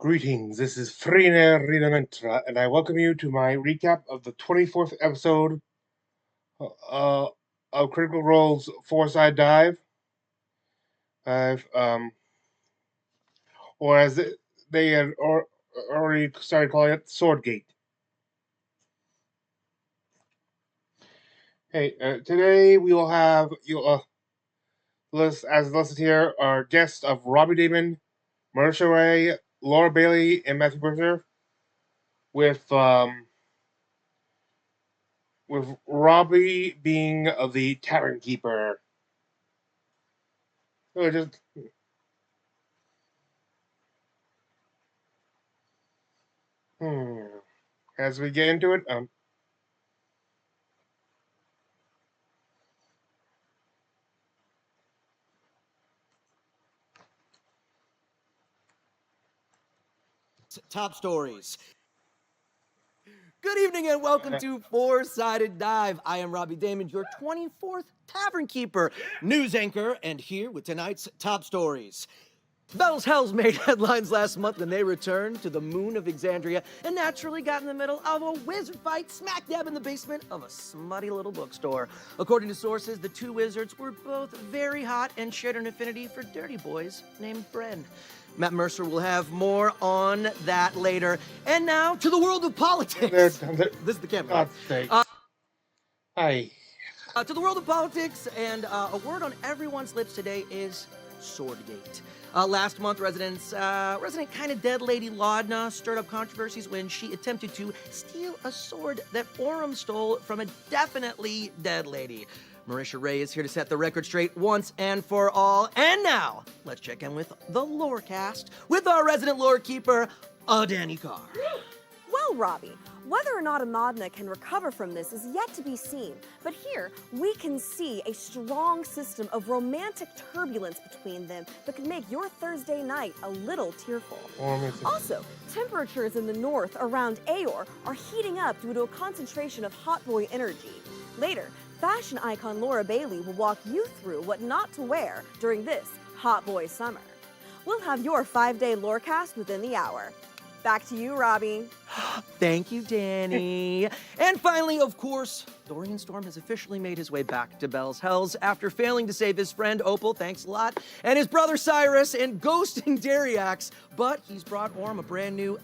Greetings, this is Frine Ridamentra, and I welcome you to my recap of the 24th episode uh, of Critical Role's Four-Side Dive. I've, or as they had already started calling it, Swordgate. Hey, today we will have, as listed here, our guests of Robbie Damon, Marisha Ray, Laura Bailey, and Matthew Mercer, with Robbie being the tavern keeper. So just as we get into it, Top stories. Good evening and welcome to Four-Sided Dive. I am Robbie Damon, your 24th Tavern Keeper, news anchor, and here with tonight's top stories. Bell's Hells made headlines last month when they returned to the moon of Exandria and naturally got in the middle of a wizard fight smack dab in the basement of a smutty little bookstore. According to sources, the two wizards were both very hot and shared an affinity for dirty boys named Bren. Matt Mercer will have more on that later. And now to the world of politics. This is the camera. God's sake. Hi. To the world of politics, and a word on everyone's lips today is Swordgate. Last month, resident kind of dead lady Laudna stirred up controversies when she attempted to steal a sword that Orem stole from a definitely dead lady. Marisha Ray is here to set the record straight once and for all. And now, let's check in with the Lorecast with our resident lore keeper, Danny Carr. Well, Robbie, whether or not Amadna can recover from this is yet to be seen, but here we can see a strong system of romantic turbulence between them that could make your Thursday night a little tearful. Also, temperatures in the north around Aor are heating up due to a concentration of hot boy energy. Later, fashion icon Laura Bailey will walk you through what not to wear during this hot boy summer. We'll have your 5-day Lorecast within the hour. Back to you, Robbie. Thank you, Danny. And finally, of course, Dorian Storm has officially made his way back to Bell's Hells after failing to save his friend Opal, thanks a lot, and his brother Cyrus, and ghosting Dariax. But he's brought Orem a brand new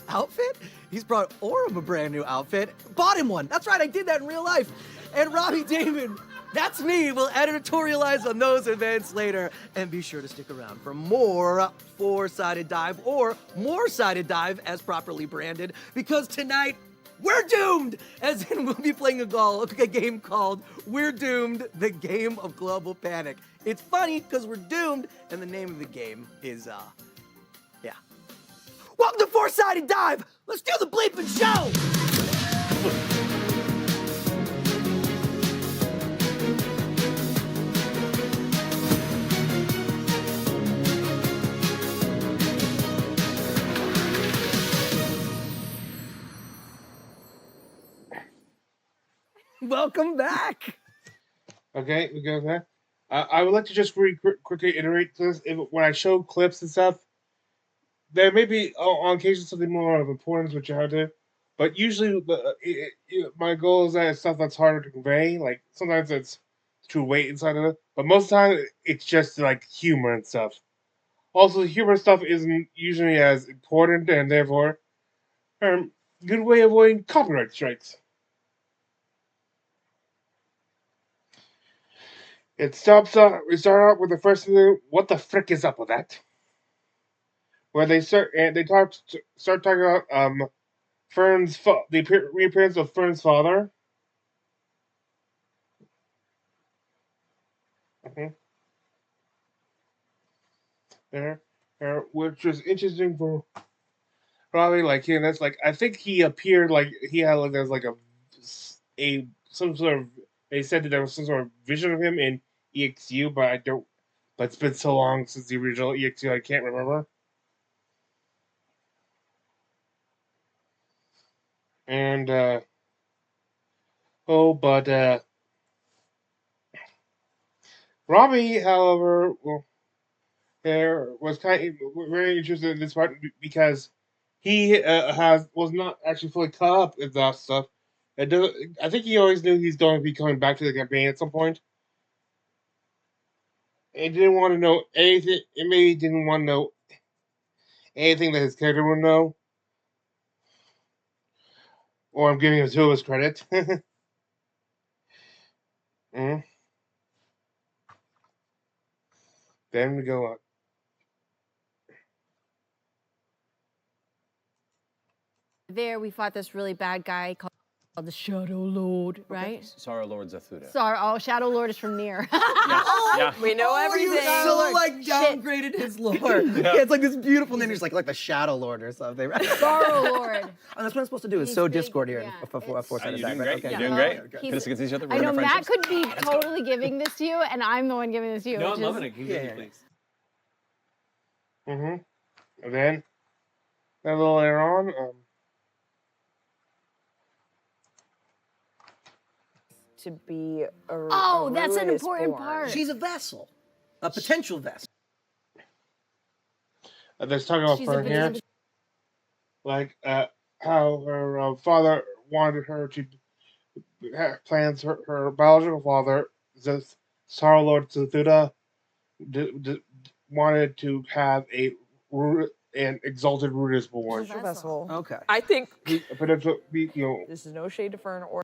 outfit? He's brought Orem a brand new outfit. Bought him one. That's right, I did that in real life. And Robbie Damon, that's me, will editorialize on those events later. And be sure to stick around for more Four-Sided Dive, or More-Sided Dive as properly branded, because tonight we're doomed! As in, we'll be playing a game called We're Doomed, the Game of Global Panic. It's funny because we're doomed, and the name of the game is, yeah. Welcome to Four-Sided Dive! Let's do the bleeping show! Welcome back. Okay, we go there. I would like to just quickly iterate this. When I show clips and stuff, there may be on occasion something more of importance, which I have to. But usually, my goal is that it's stuff that's harder to convey. Like sometimes it's true weight inside of it, but most of the time it's just like humor and stuff. Also, the humor stuff isn't usually as important, and therefore, good way of avoiding copyright strikes. It stops. We start out with the first thing. What the frick is up with that? Where they start and they start talking about Fern's the reappearance of Fern's father. There, which was interesting for probably like him. That's like I think he appeared like he had like there's like a some sort of they said that there was some sort of vision of him in EXU, but I don't. But it's been so long since the original EXU, I can't remember. And Robbie, however, well, there was kind of very interested in this part because he was not actually fully caught up in that stuff. I think he always knew he's going to be coming back to the campaign at some point. And didn't want to know anything. And maybe didn't want to know anything that his character would know. Or I'm giving him two of his credit. mm. Then we go on. There, we fought this really bad guy called the Shadow Lord, right? Sorrow Lord Zathuda. Sorry, oh, Shadow Lord is from Nier. Yeah. We know everything. You so like downgraded his lore. Yeah, it's like this beautiful name. He's like the Shadow Lord or something. Right? Sorrow Lord. And that's what I'm supposed to do. Is He's sow big, discord here. yeah, Before You're doing right? great. Okay. You're doing great. He's- Put us against each other. I know We're Matt friendships. could be totally giving this to you, and I'm the one giving this to you. No, which I'm is, loving it. Continue, Yeah. please. And then a little later on, To be Oh, that's an Arun is important born. part. She's a vessel, a potential vessel. there's talking about She's a Fern here. banana. Like how her father wanted her to have plans. Her biological father, the Sorrow Lord Zathuda, wanted to have an exalted Rudis born. She's a vessel. Okay. I think But it's this is no shade to Fern or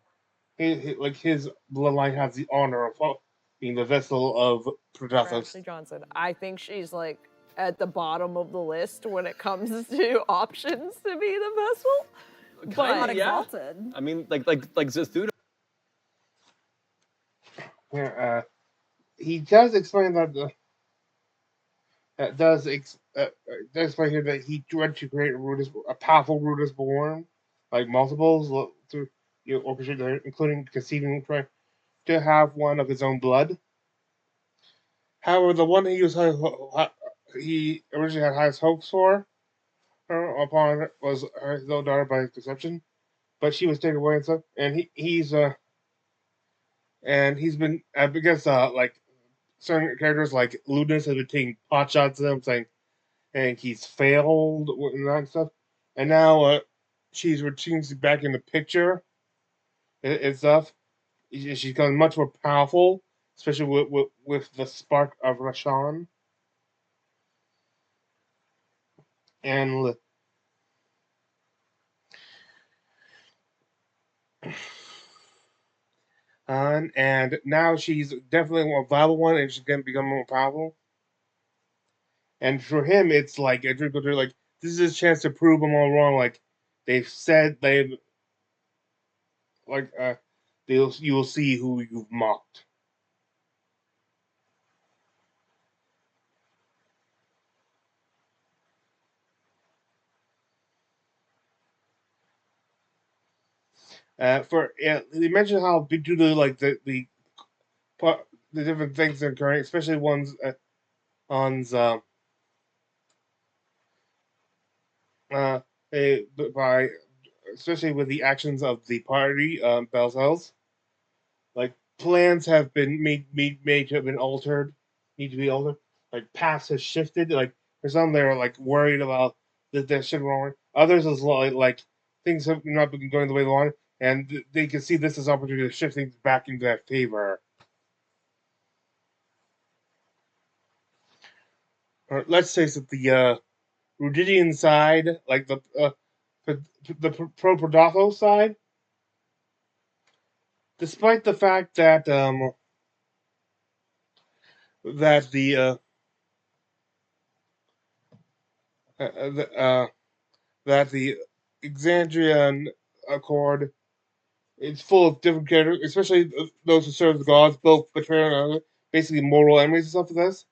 like his bloodline has the honor of being the vessel of Prodathos. Ashley Johnson. I think she's like at the bottom of the list when it comes to options to be the vessel. But Kinda, yeah. exalted. I mean, like Zathuda. Yeah, he does explain that does explain here that he tried to create a powerful Rudis born, like multiples through orchestrate, including conceiving, trying to have one of his own blood. However, the one he originally had highest hopes for her upon was his own daughter by conception, but she was taken away and stuff. And he's been because like certain characters like Ludus have been taking pot shots at him, saying, and he's failed and that stuff. And now she's back in the picture and stuff. She's become much more powerful, especially with the spark of Rashan. And now she's definitely a more viable one, and she's gonna become more powerful. And for him, it's like a drink like this is his chance to prove them all wrong. Like you will see who you've mocked. They mentioned how due to like the different things that are occurring, especially ones by especially with the actions of the party, Bell's Hells, like plans have been made to have been altered, need to be altered. Like paths has shifted. Like for some, they're like worried about that their shit wrong. Others is like things have not been going the way they wanted, and they can see this as opportunity to shift things back into their favor. Or let's say that the Rudidian side, like the pro-Prodathos side, despite the fact that that the that the Exandrian Accord is full of different characters, especially those who serve the gods, both betrayal and basically moral enemies and stuff like this.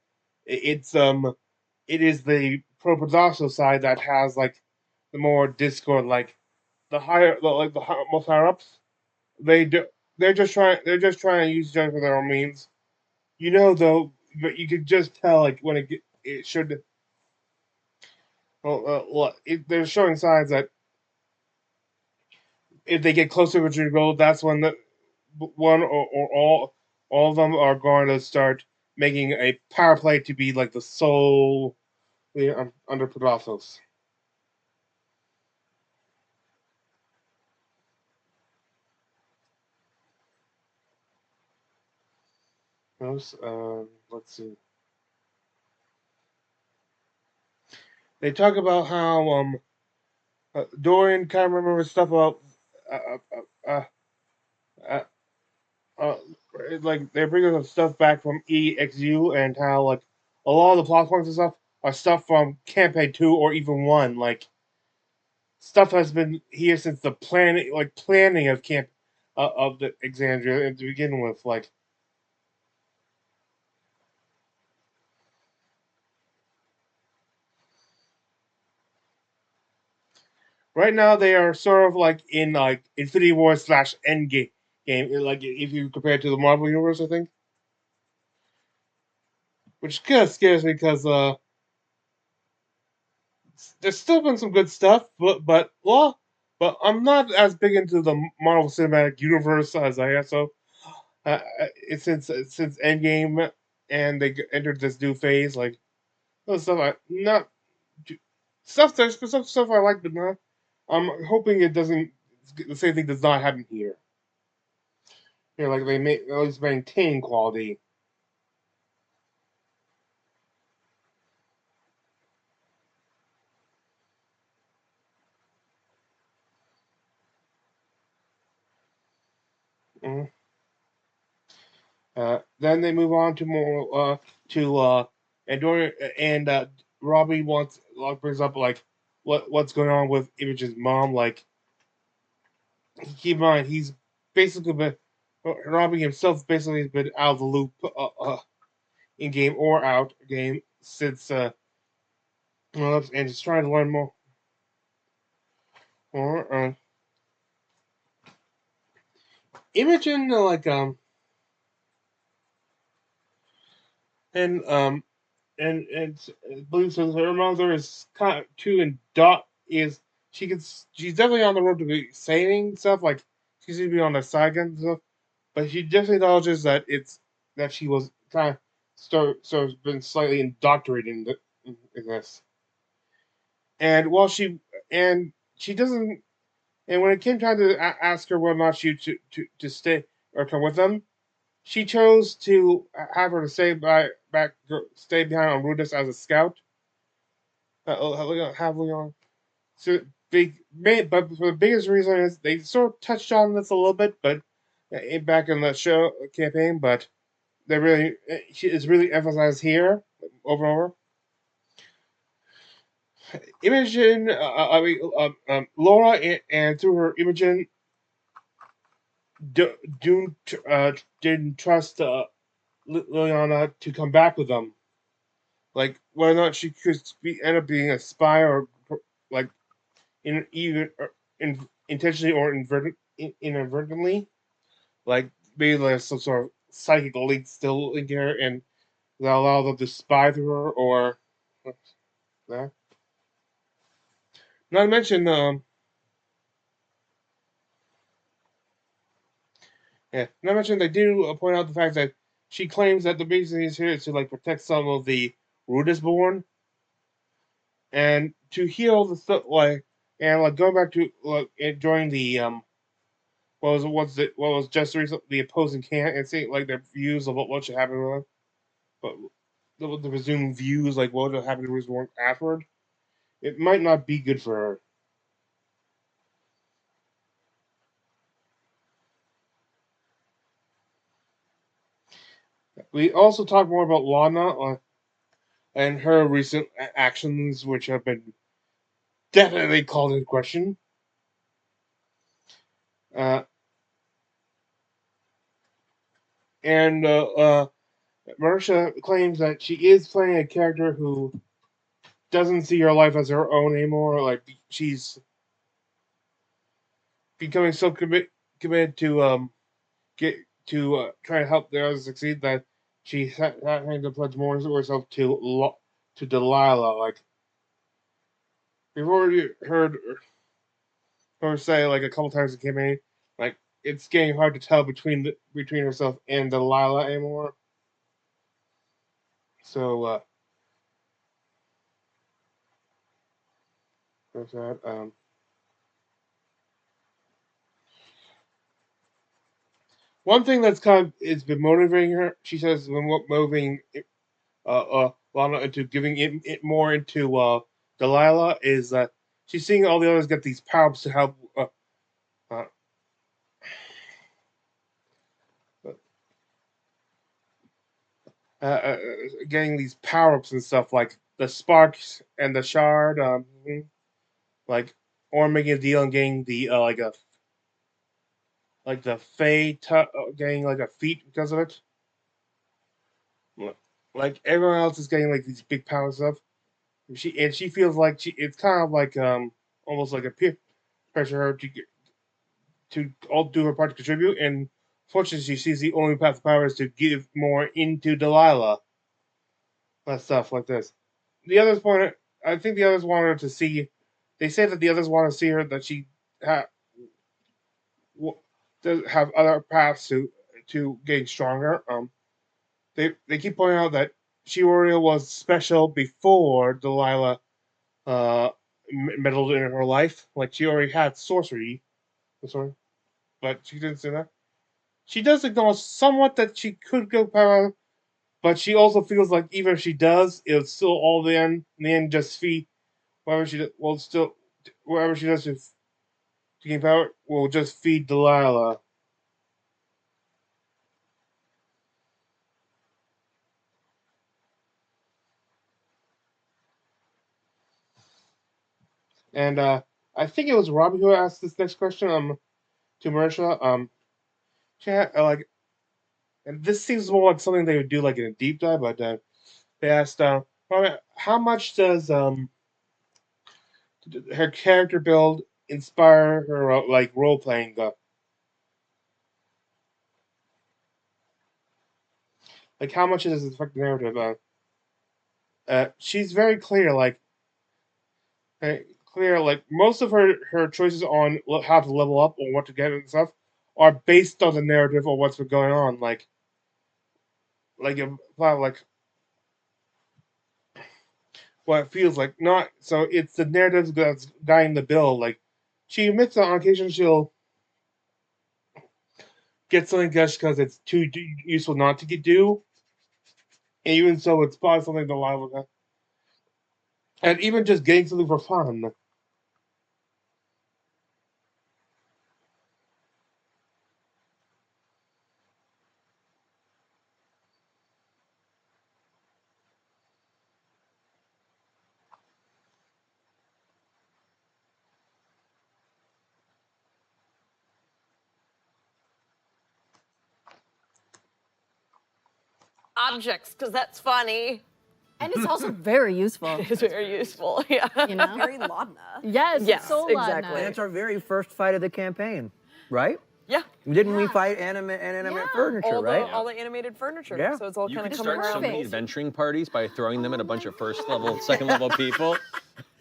It is the pro-Prodathos side that has like the more discord, like the most higher ups. They're just trying to use each other for their own means. Though, but you could just tell like when it should. They're showing signs that if they get closer to your goal, that's when the one or all of them are going to start making a power play to be like the sole under Protothos. Let's see. They talk about how Dorian kind of remembers stuff about uh, uh, uh, uh, like they're bringing some stuff back from EXU and how like a lot of the plot points and stuff are stuff from campaign 2 or even 1. Like stuff has been here since the planning of camp of the Exandria to begin with. Like right now they are sort of like in like Infinity War / Endgame game. Like if you compare it to the Marvel universe, I think. Which kind of scares me because there's still been some good stuff, but I'm not as big into the Marvel Cinematic Universe as I am. So since Endgame and they entered this new phase, like those stuff I not stuff there's some stuff I like, but not. I'm hoping it doesn't the same thing does not happen here. Like they always maintain quality. Mm. Then they move on to more and Dorian and Robbie brings up like what's going on with Imogen's mom. Like keep in mind he's basically been Robbie himself basically has been out of the loop in game or out game since and just trying to learn more. Or Imogen and and believes that her mother is kind of too in dot is she's definitely on the road to be saying stuff like she's gonna be on the side and stuff, but she definitely acknowledges that that she was kind of been slightly indoctrinated in this, and while she doesn't and when it came time to ask her whether or not she to stay or come with them, she chose to have her to stay behind on Rudis as a scout. Have Leon. So but for the biggest reason is they sort of touched on this a little bit, but back in the show campaign, but they really it's really emphasized here over and over. Imogen, Laura, and through her Imogen, didn't trust Liliana to come back with them. Like whether or not she could end up being a spy or like either intentionally or inadvertently, like maybe there's some sort of psychic link still in here, and that allows them to spy through her, or that. Not to mention, not to mention they do point out the fact that she claims that the reason he's here is to like protect some of the Rudis born, and to heal the stuff and like going back to during the what was just recently the opposing camp and seeing like their views of what should happen with them, but the presumed views like what would happen to Rudis afterward. It might not be good for her. We also talk more about Lana and her recent actions, which have been definitely called into question. Uh, and Marisha claims that she is playing a character who doesn't see her life as her own anymore. Like she's becoming so committed to get to try to help the others succeed that she's having to pledge more of herself to Delilah. Like we've already heard her say like a couple times in campaign, like it's getting hard to tell between herself and Delilah anymore. So there's that. One thing that's kind of it's been motivating her. She says been motivating Lana into giving it more into Delilah is that she's seeing all the others get these power-ups to help uh, getting these power-ups and stuff like the sparks and the shard, like or making a deal and getting the like the Fae getting like a feat because of it. Like everyone else is getting like these big power stuff. She feels like it's kind of like almost like a peer pressure her to all do her part to contribute. And fortunately, she sees the only path to power is to give more into Delilah. That stuff like this. The others wanted. I think the others wanted her to see. They say that the others want to see her that she does have other paths to getting stronger. They keep pointing out that Shiori was special before Delilah meddled in her life. Like she already had sorcery, but she didn't say that. She does acknowledge somewhat that she could go power, but she also feels like even if she does, it would still all in the end just feed whatever she will still whatever she does to gain power will just feed Delilah. And I think it was Robbie who asked this next question to Marisha. She had, and this seems more like something they would do like in a deep dive, but they asked, how much does her character build inspire her like role playing? Like how much does it affect the narrative? She's very clear, like most of her choices on how to level up or what to get and stuff are based on the narrative or what's been going on. Like what it feels like. Not so it's the narrative that's guiding the build. Like she admits that on occasion she'll get something just because it's too useful not to do, and even so, it's probably something the line will have. And even just getting something for fun. Objects, because that's funny. And it's also very useful. It's very useful, yeah. You know? Very Laudna. Yes, Yes, it's so exactly. And it's our very first fight of the campaign, right? Yeah. Didn't we fight animate furniture, All right? all the animated furniture. Yeah. So it's all You kind could of coming start so around. many adventuring parties by throwing them at a bunch of first level, second level people.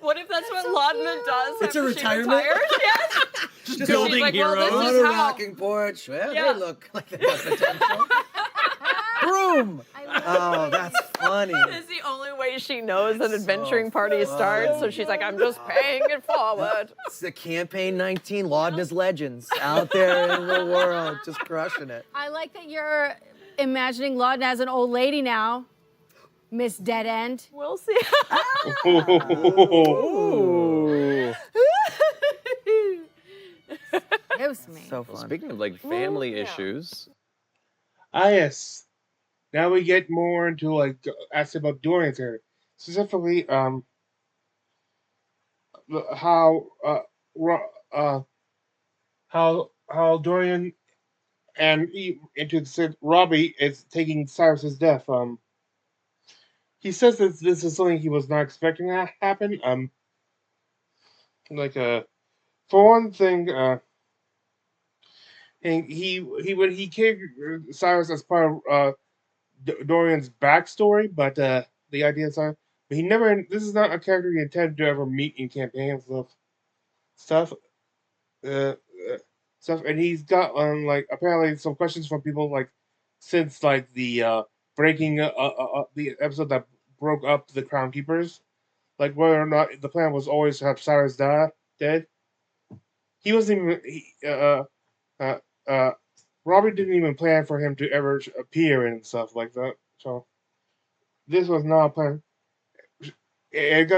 What if that's what Laudna does It's a after she retirement? retires? Yes. Just building like, well, heroes. this On is a how- rocking porch. Well, Yeah. they look like they have potential. Broom. Oh, that's funny. It's the only way she knows that adventuring parties start. So she's like, I'm just paying it forward. It's the campaign 19 Laudna's Legends out there in the world, just crushing it. I like that you're imagining Laudna as an old lady now. Miss Dead End. We'll see. Ooh. Excuse me. So Well, fun. speaking of like family yeah. issues, Yes. Now we get more into like asking about Dorian's here, specifically how how Dorian and into the Robbie is taking Cyrus's death. He says that this is something he was not expecting to happen. Like for one thing, and when he came Cyrus as part of Dorian's backstory, but the idea is, but he never. This is not a character he intended to ever meet in campaigns stuff, uh, uh, stuff. And he's got like apparently some questions from people like since like the breaking the episode that broke up the Crown Keepers, like whether or not the plan was always to have Cyrus dead. He wasn't even. Uh, uh, Robbie didn't even plan for him to ever appear and stuff like that. So this was not a plan. And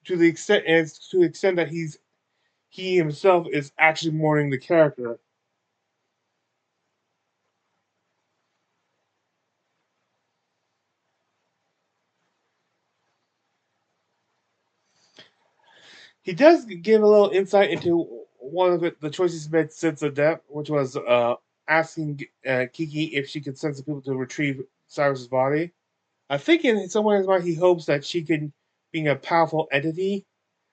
to the extent that he himself is actually mourning the character. He does give a little insight into one of the choices he made since the death, which was asking Kiki if she could send some people to retrieve Cyrus's body. I think in some ways, he hopes that she can, being a powerful entity,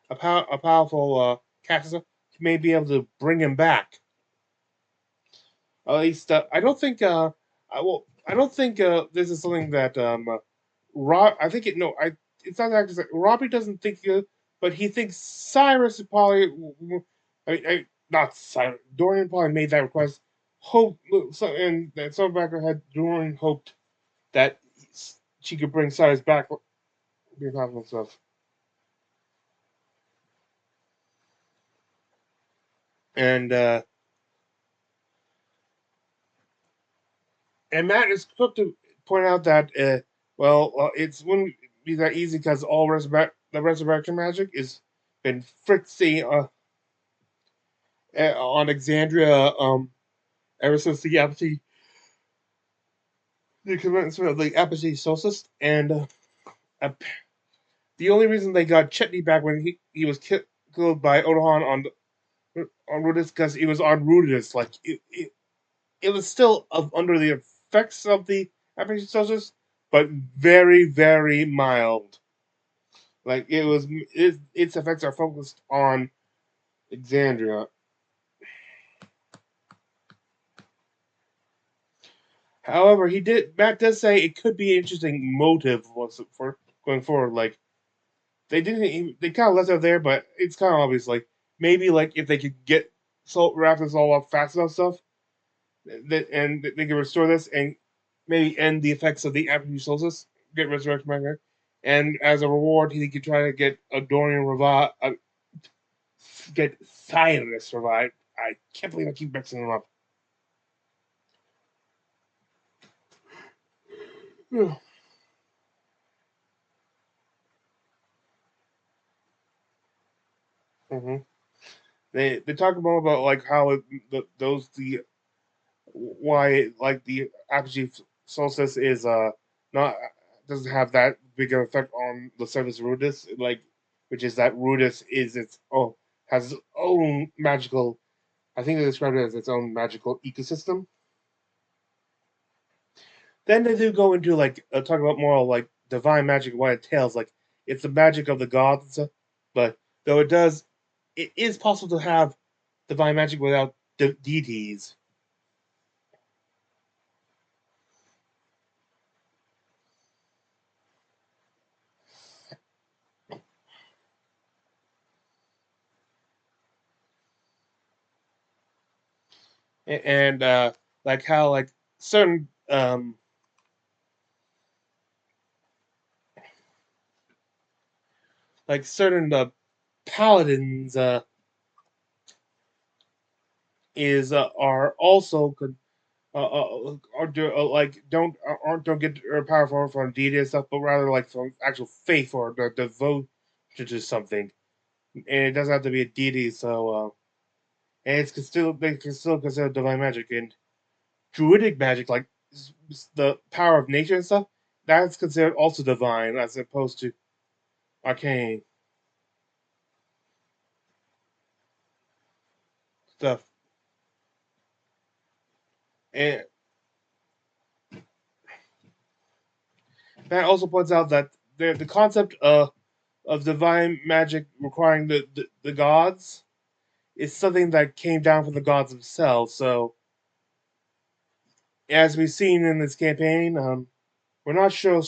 a powerful cast, may be able to bring him back. At least I don't think. I don't think this is something that I think it. No, it's not actually. Robbie doesn't think, but he thinks Cyrus is probably. Not Cyrus. Dorian probably made that request. Hope so, and that some back had Dorian hoped that she could bring Cyrus back. Be possible stuff. And Matt is quick to point out that it's wouldn't be that easy because all the resurrection magic is been fritzy on Exandria ever since the commencement of the Apogee Solstice, and the only reason they got Chetney back when he was killed by Odahan on Rudis because he was on Rudis, like it was still under the effects of the Apogee Solstice, but very, very mild. Like its effects are focused on Exandria. However, Matt does say it could be an interesting motive for going forward. Like they kind of left it there, but it's kind of obvious. Like maybe like if they could wrap this all up fast enough stuff, and they can restore this and maybe end the effects of the Apogee Solstice, get resurrection back there, and as a reward, he could try to get a Dorian revived, get Cyrus revived. I can't believe I keep mixing them up. hmm They talk more about like how why like the Apogee Solstice is not doesn't have that big of an effect on the surface of Rudis, like which is that Rudis is has its own magical. I think they described it as its own magical ecosystem. Then they do go into like talk about more like divine magic and what it entails. Like it's the magic of the gods and stuff, but though it is possible to have divine magic without deities. And like how like certain paladins are also don't get their power from deity and stuff, but rather like from actual faith or the devotion to something, and it doesn't have to be a deity. So and they can still consider divine magic and druidic magic, like the power of nature and stuff. That's considered also divine as opposed to arcane stuff. And that also points out that the concept of divine magic requiring the gods is something that came down from the gods themselves. So, as we've seen in this campaign, we're not sure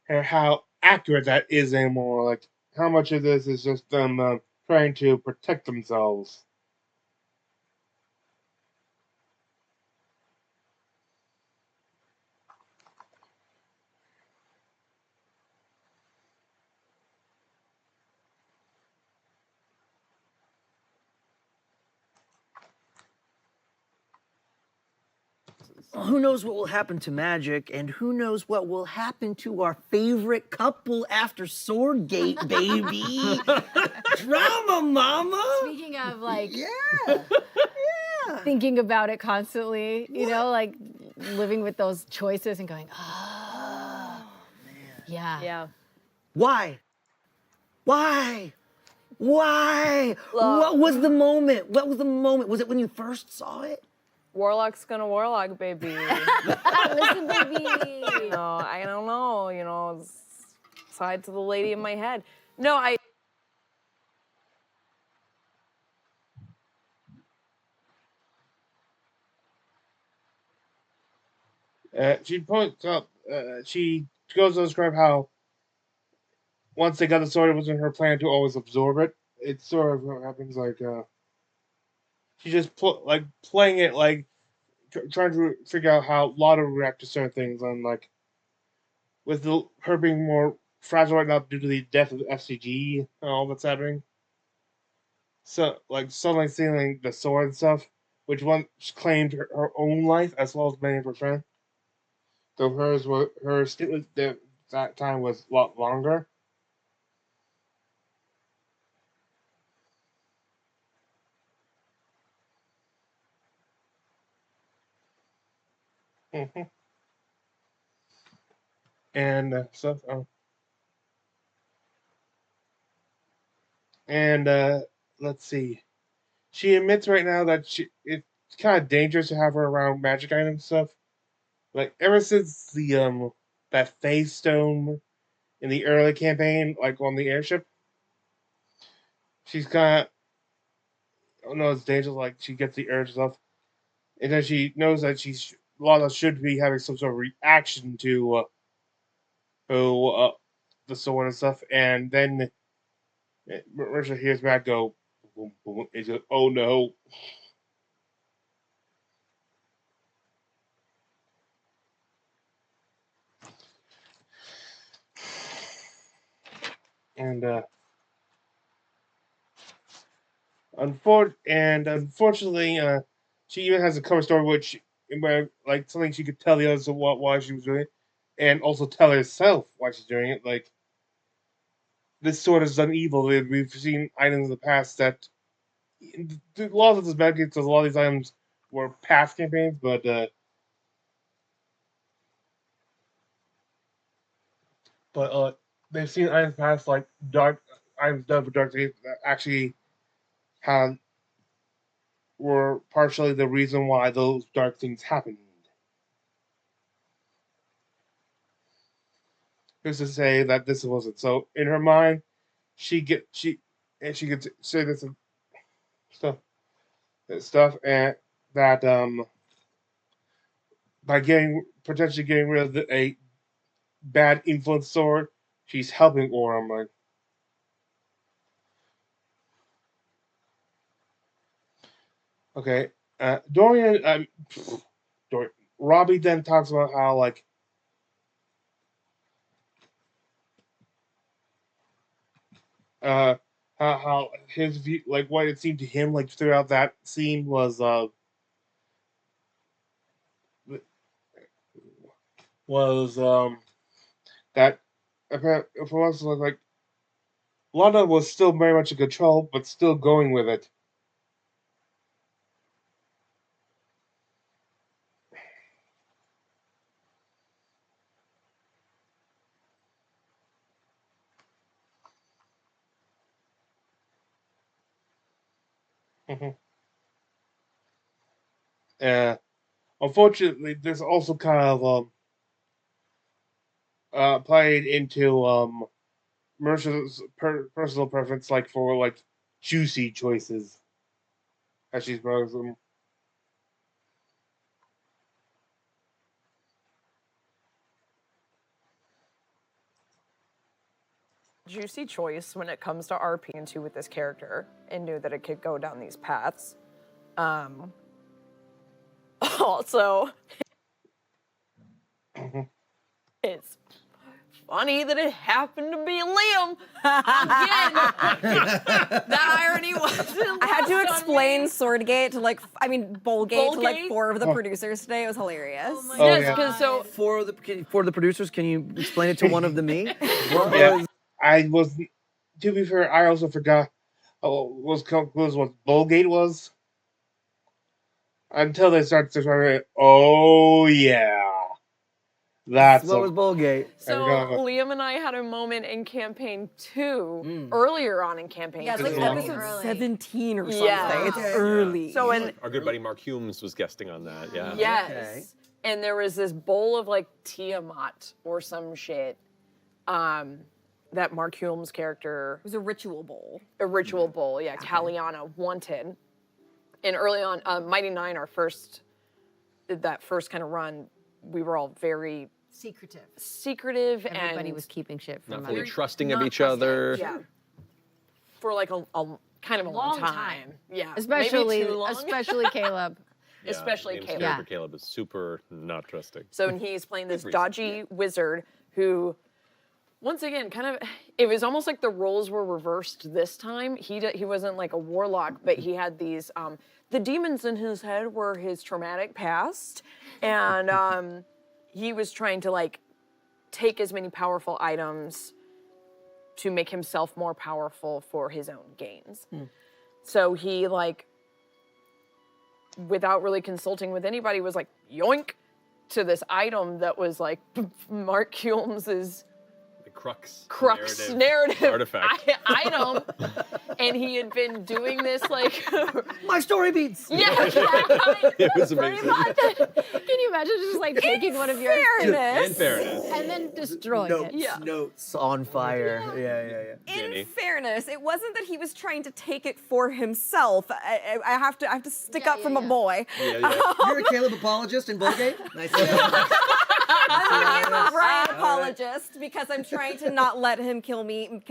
how accurate that is anymore. Like how much of this is just them trying to protect themselves. Who knows what will happen to Magic, and who knows what will happen to our favorite couple after Swordgate, baby. Drama, mama. Speaking of like Yeah. thinking about it constantly, you know, like living with those choices and going, oh, yeah. Yeah. Why? Why? Why? What was the moment? What was the moment? Was it when you first saw it? Warlock's gonna warlock, baby. Listen, baby. I don't know, side to the lady in my head. No, I She points out. She goes to describe how once they got the sword, it wasn't her plan to always absorb it. It sort of happens like she just playing it like trying to figure out how Lotto react to certain things, and like with her being more fragile right now due to the death of F.C.G. and all that's happening. So like suddenly seeing the sword and stuff, which once claimed her own life as well as many of her friends. Though her stint that time was a lot longer. Mm-hmm. And stuff. And let's see. She admits right now that it's kind of dangerous to have her around magic items and stuff. Like ever since the that phase stone in the early campaign, like on the airship, she's kind of oh no, it's dangerous. Like she gets the urge stuff, and then she knows that Lala should be having some sort of reaction to the sword and stuff, and then Marisha hears Matt go boom boom. He goes, "Oh no!" And unfortunately, she even has a cover story where like something she could tell the others why she was doing it, and also tell herself why she's doing it. Like this sword has done evil. We've seen items in the past that a lot of this bad games, a lot of these items were past campaigns, but they've seen items past like dark items done for dark games that actually had were partially the reason why those dark things happened. Who's to say that this wasn't? So in her mind, she could say this stuff and that by potentially getting rid of a bad influence sword, she's helping Aurum. Like, okay, Dorian, Dorian, Robbie then talks about how like uh how his view, like what it seemed to him like throughout that scene was that if it was like Lana was still very much in control, but still going with it. Mhm. uh, Unfortunately, this also kind of played into Mercer's personal preference, like for like juicy choices, as she's brings them. juicy choice when it comes to RP into with this character and knew that it could go down these paths. Also, Mhm. it's funny that it happened to be Liam again. That irony wasn't. I had to lost on explain me. Swordgate to Bullgate to like Bullgate? 4 of the producers today. It was hilarious. Oh, Yes, yeah. because so For the producers, can you explain it to one of the me? What Yeah. was I was, to be fair, I also forgot what Bullgate was. Until they start to try to, oh yeah. That's what was Bullgate? So forgot about- Liam and I had a moment in campaign 2, earlier on in campaign Yeah, it's 2. like Yeah. episode Early. 17 or something. Yeah. It's Okay. early. So when Our good buddy Mark Humes was guesting on that. Yeah. yes, Okay. and there was this bowl of like Tiamat or some shit, that Mark Humes character, it was a ritual bowl. a ritual bowl, yeah, Kaliana wanted. And early on, Mighty Nine, that first kind of run, we were all very secretive Everybody and was keeping shit from Not us. fully trusting of not each trusting, other. Yeah. For like a kind of a long time. Yeah. Especially, maybe too long. especially Caleb. Yeah, Especially Liam's Caleb. character, Caleb is super not trusting. So and he's playing this Reason. dodgy wizard who, once again, kind of, it was almost like the roles were reversed this time. He wasn't like a warlock, but he had these, the demons in his head were his traumatic past, and he was trying to like take as many powerful items to make himself more powerful for his own gains. So he like, without really consulting with anybody, was like yoink to this item that was like Mark Hulmes's The crux narrative artifact. item, and he had been doing this like My story beats. yeah, It was pretty amazing. much. Can you imagine just like taking one of your In fairness. and then destroying it? Yeah. Notes on fire. Yeah. In Jenny. fairness, it wasn't that he was trying to take it for himself. I have to stick up from a boy. You're a Caleb apologist in Bullgate? Nice. I'm a Brian apologist because I'm trying to not let him kill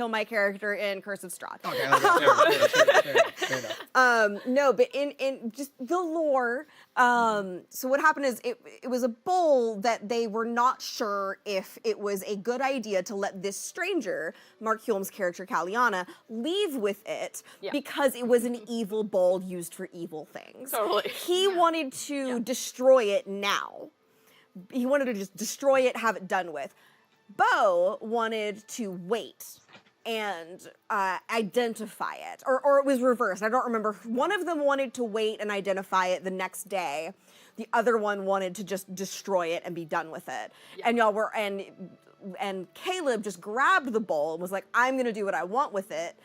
my character in Curse of Strahd. Fair enough. No, but in just the lore. So what happened is it was a bowl that they were not sure if it was a good idea to let this stranger, Mark Hulme's character Kaliana, leave with it because it was an evil bowl used for evil things. Totally. He wanted to destroy it now. He wanted to just destroy it, have it done with. Bo wanted to wait and identify it, or it was reversed. I don't remember. One of them wanted to wait and identify it the next day. The other one wanted to just destroy it and be done with it. And y'all were and Caleb just grabbed the bowl and was like, "I'm gonna do what I want with it."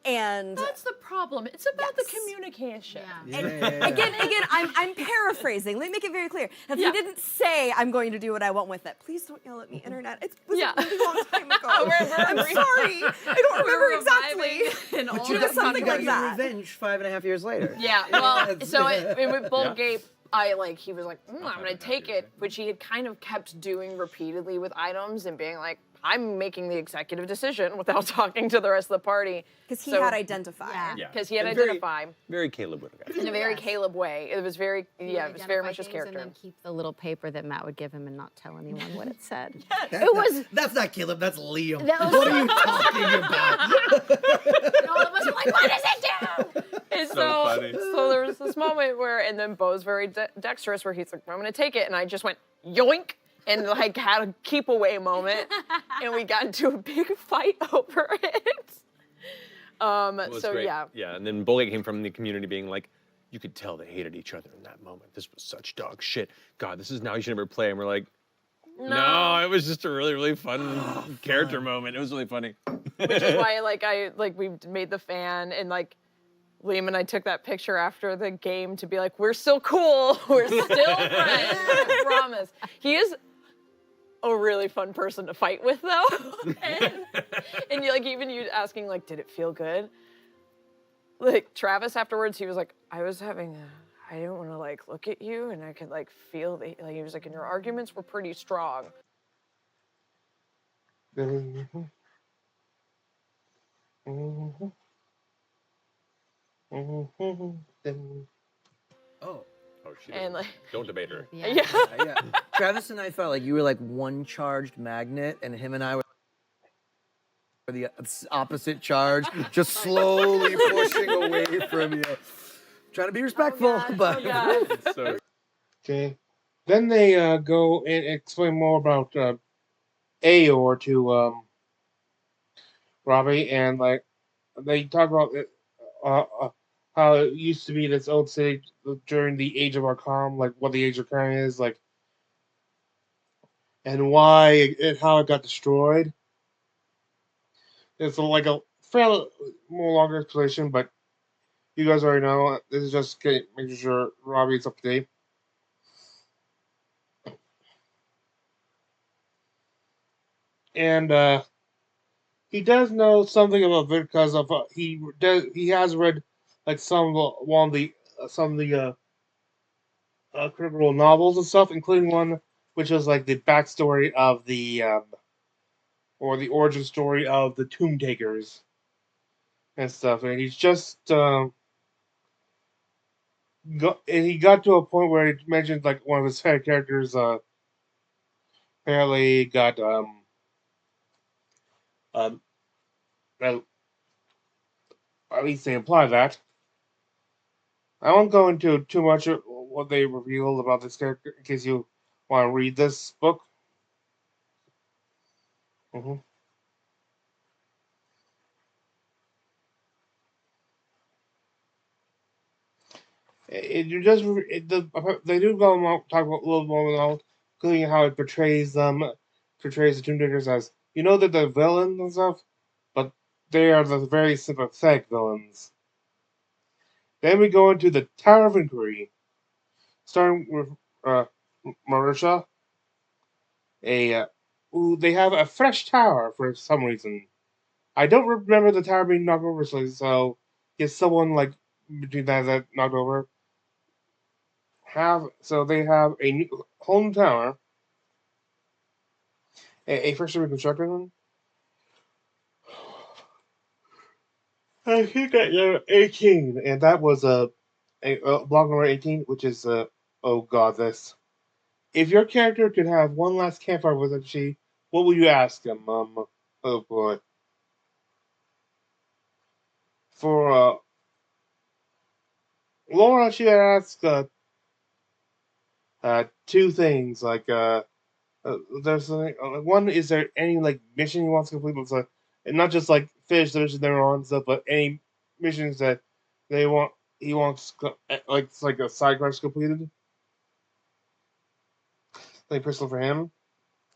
And That's the problem. It's about the communication. again, I'm paraphrasing. Let me make it very clear. If he didn't say, "I'm going to do what I want with it," please don't yell at me, internet. It was a really long time ago. I'm sorry. I don't remember exactly. And all But you got something like that. Revenge 5.5 years later. Yeah, well, so with Bullgate, he was like, I'm gonna take it, which he had kind of kept doing repeatedly with items and being like, I'm making the executive decision without talking to the rest of the party. Because he had identified. Yeah. Because he had And very- identified Very Caleb would have. in a very Caleb way. It was very, it was very much his And character. then keep the little paper that Matt would give him and not tell anyone what it said. That's not Caleb, that's Liam. That was- What are you talking about? All of us were like, what does it do? And So so, funny. so there was this moment where, and then Bo's very dexterous where he's like, I'm gonna take it, and I just went yoink, and like had a keep away moment, and we got into a big fight over it. It was So great. yeah, Yeah, and then Bullgate came from the community being like, you could tell they hated each other in that moment. This was such dog shit. God, this is now you should never play. And we're like, no, it was just a really, really fun character moment. It was really funny. which is why we made the fan, and like Liam and I took that picture after the game to be like, we're still cool, we're still friends, I promise. He is a really fun person to fight with, though. and you, like, even you asking, like, did it feel good? Like, Travis afterwards, he was like, I didn't want to, like, look at you, and I could, like, feel the, like, he was like, and your arguments were pretty strong. Oh. Oh, she And, doesn't. like, Don't debate her. yeah. Yeah. Travis and I felt like you were like one charged magnet, and him and I were for the opposite charge, just slowly pushing away from you. Trying to be respectful, but So Okay. Then they go and explain more about Aor to Robbie, and like they talk about it, how it used to be this old city during the Age of Arkham, like what the Age of Arkham is, like, and why and how it got destroyed. It's like a fairly more longer explanation, but you guys already know. This is just making sure Robbie's up to date. And he does know something about it because of he has read like some of the critical novels and stuff, including one which is like the backstory of the or the origin story of the Tomb Takers and stuff. And he's just and he got to a point where he mentioned like one of his favorite characters apparently got um well, at least they imply that. I won't go into too much of what they revealed about this character in case you want to read this book. hmm you just they do go talk about a little more about including how it portrays the Tomb Takers as that they're villains and stuff, but they are the very sympathetic villains. Then we go into the Tower of Inquiry, starting with uh, Marisha. They have a fresh tower for some reason. I don't remember the tower being knocked over, so if someone like between that knocked over, they have a new home tower, a freshly reconstructed one. I think at year 18, and that was block number 18, which is oh god, this. If your character could have one last campfire with F.C.G, what would you ask him? Oh boy. For Laura, she asked two things. Like, there's something. One, is there any like mission he wants to complete? And not just like finish the mission they're on and stuff, but any missions that they want. He wants like it's like a side quest completed. Like personal for him.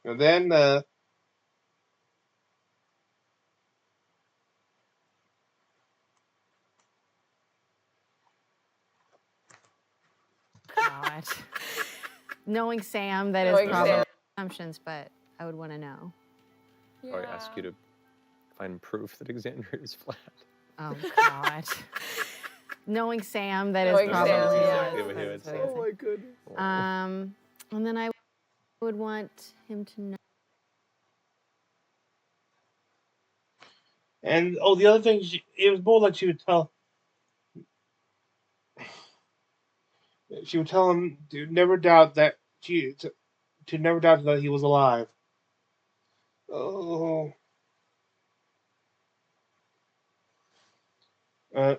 And then God. Knowing Sam, that is Knowing probably Sam. assumptions, but I would want to know. I ask you to find proof that Exandria is flat. Oh God. Knowing Sam, that is Knowing probably Sam, exactly yeah. what he would that's what say. I would say. my goodness. And then I would want him to know. and the other thing, it was more like she would tell him to never doubt that to never doubt that he was alive. Oh. Uh,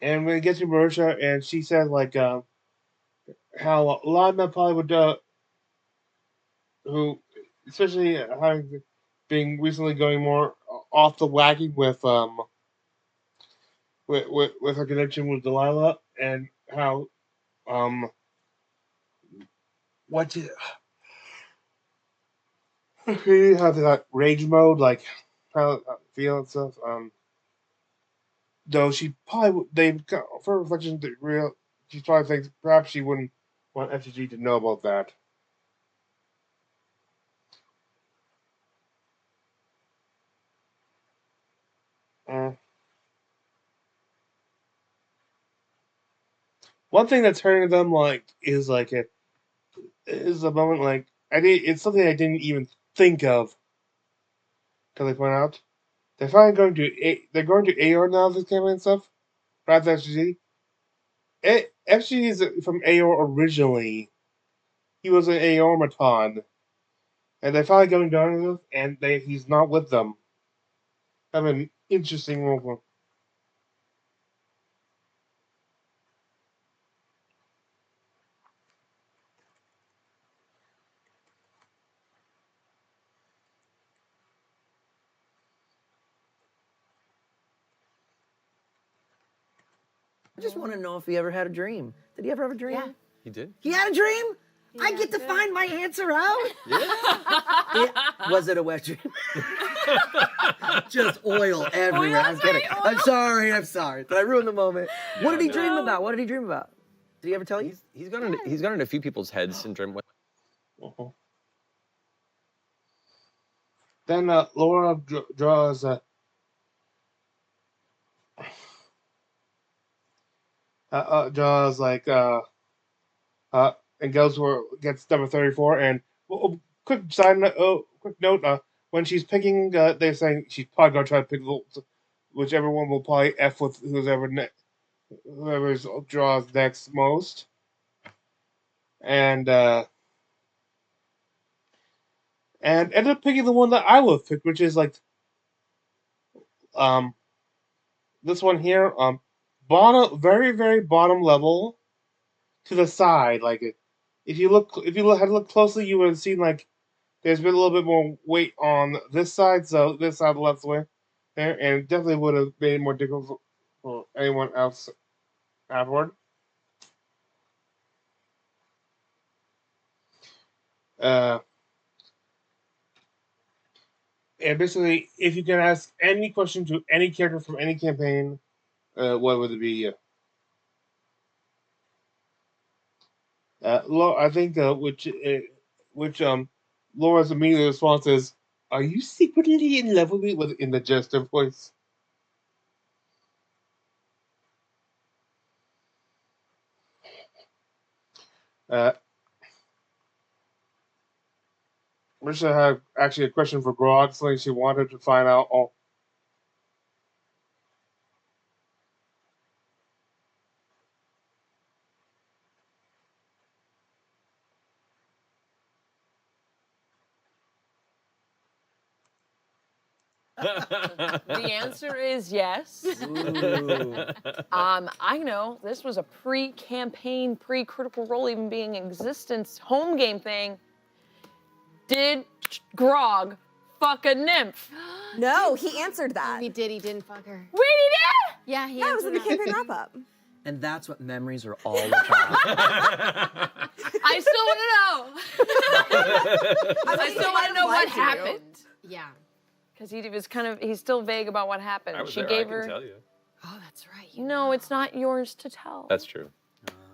and when it gets to Marisha, and she said like how a lot of men probably would who especially having being recently going more off the wagon with her connection with Delilah, and how what did he have that rage mode, like how feel and stuff. Though she probably for reflection, she probably thinks perhaps she wouldn't want F.C.G to know about that. One thing that's hurting them like is a moment like it's something I didn't even think of till they point out. They're finally they're going to AOR now this campaign and stuff, rather than FGG. FGG is from AOR originally. He was an AOR Maton. And they're finally going down with it, and he's not with them. Have an interesting role. I just want to know if he ever had a dream. Did he ever have a dream? Yeah. He did? He had a dream? I get to find my answer out? Was it a wet dream? Just oil everywhere. I'm kidding. I'm sorry. But I ruined the moment. What did he dream about? Did he ever tell you? He's gone into a few people's heads and dream. Then Laura draws like and goes where gets number 34. And quick note, when she's picking, they're saying she's probably gonna try to pick whichever one will probably F with whoever draws next most. And ended up picking the one that I would pick, which is like this one here, bottom, very very bottom level to the side. Like if you had to look closely, you would have seen like there's been a little bit more weight on this side, so this side left way there, and it definitely would have made it more difficult for anyone else afterward. And basically, if you can ask any question to any character from any campaign, what would it be? I think which Laura's immediate response is, "Are you secretly in love with me?" In the jester voice. Risha had actually a question for Grog, something she wanted to find out. The answer is yes. I know this was a pre-campaign, pre-Critical Role even being in existence home game thing. Did Grog fuck a nymph? No, he answered that. He did. He didn't fuck her. Wait, he did? Yeah, he Yeah, it was in the answered campaign wrap-up. And that's what memories are all about. I still want to know. I still want to know what happened. Yeah. Because he's still vague about what happened. I was She there, gave I her. can tell you. Oh, that's right. No, it's not yours to tell. That's true.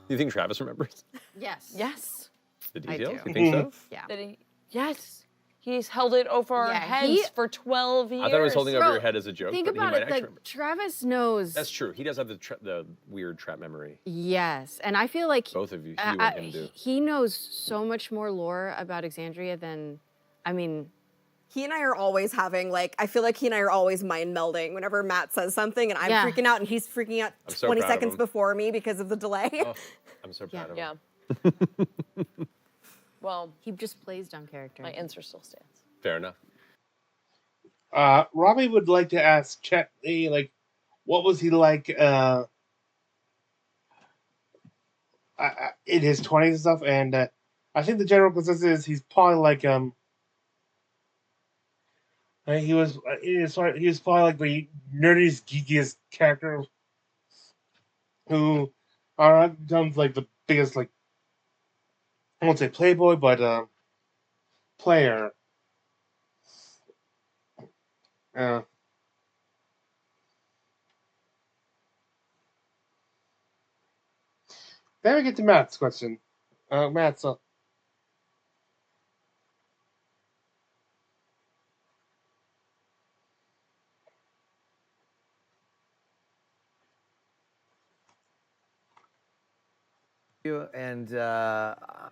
You think Travis remembers Yes. Yes. the I details? do. You think so? Yeah. Did he? Yes. He's held it over our Yeah, heads for 12 years. I thought it was holding over Bro, your head as a joke. Think but he about might it. actually Like remember. Travis knows. That's true. He does have the weird trap memory. Yes, and I feel like Both of you, you and him do. he knows so much more lore about Exandria than, I mean. He and I are always having, like, I feel like he and I are always mind melding whenever Matt says something and I'm Yeah. freaking out and he's freaking out I'm so 20 proud of seconds him. before me because of the delay. Oh, I'm so proud of him. Yeah. Well, He just plays dumb characters. my answer still stands. Fair enough. Robbie would like to ask Chet, like, what was he like in his 20s and stuff? And I think the general consensus is he's probably like he was probably like the nerdiest, geekiest character who becomes like the biggest, like, I won't say playboy, but player. Then we get to Matt's question. Matt, so And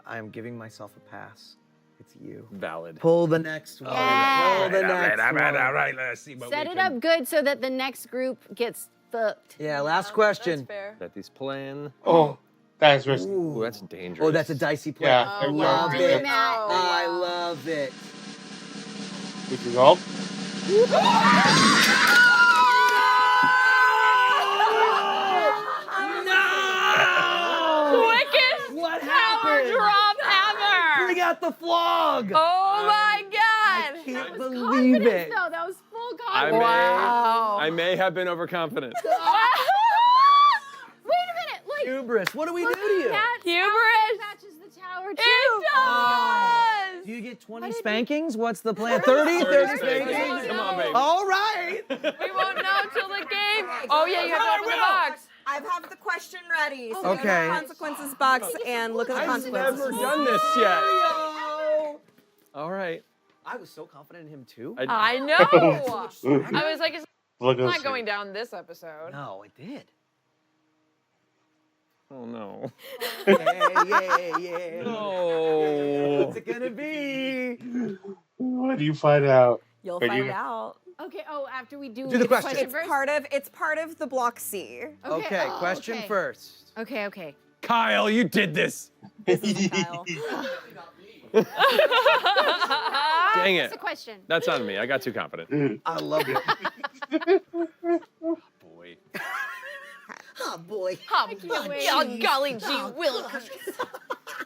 I'm giving myself a pass. It's you. Valid. Pull the next one. Yeah. Pull the next one. All right, let's see what Set we it can up good so that the next group gets fucked. Yeah, last question. That's fair. let these plan. oh, that's risky. Ooh, that's dangerous. Oh, that's a dicey play. Yeah. I Oh, love wow. it. Matt. I love it. which is all. Quickest What tower happened? drop ever! Bring out the flog! Oh my god! Can't believe it. No, that was full I confidence. Wow. may have been overconfident. Wait a minute, like Hubris, what do we do to you? that Hubris. matches the tower too. It does! Do you get 20 spankings? What's the plan? 30? 30 spankings? Come on, baby. All right. We won't know till the game. Oh yeah, you have to open the box. I have the question ready. So Okay. go to the consequences box and look at the I've consequences. never done this yet. All right. I was so confident in him too. I know. I was like, it's Look at not this. going down this episode. No, it did. Oh no. Yeah. No. What's it gonna be? What do you find out? You'll But find you- out. Okay, after we do the question. It's first? part of the block C. Okay, oh, question okay. first. Okay. Kyle, you did this. This is Kyle. Dang What's the it. question? That's on me. I got too confident. I love it. Boy. Oh boy. Golly gee willikers.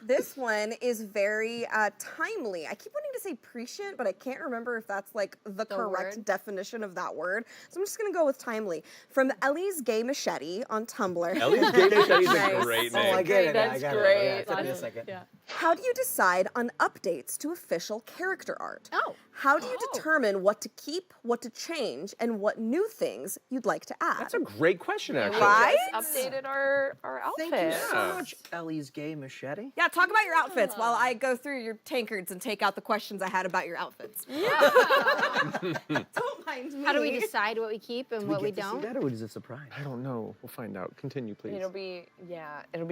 This one is very timely. I keep wanting to say prescient, but I can't remember if that's like the correct word? definition of that word. So I'm just gonna go with timely. From Ellie's Gay Machete on Tumblr. Ellie's Gay Machete is a Nice. great Oh, I name. get it. That's I got great. it. Yeah, it took me a second. Yeah. How do you decide on updates to official character art? Oh. How do you determine what to keep, what to change, and what new things you'd like to add? That's a great question, actually. Right? Just updated our Thank outfit. you so Yeah. much, Ellie's Gay Machete. Yeah, talk about your outfits while I go through your tankards and take out the questions I had about your outfits. Don't mind me. How do we decide what we keep and what we get to see don't? that, or is it a surprise? I don't know. We'll find out. Continue, please. It'll be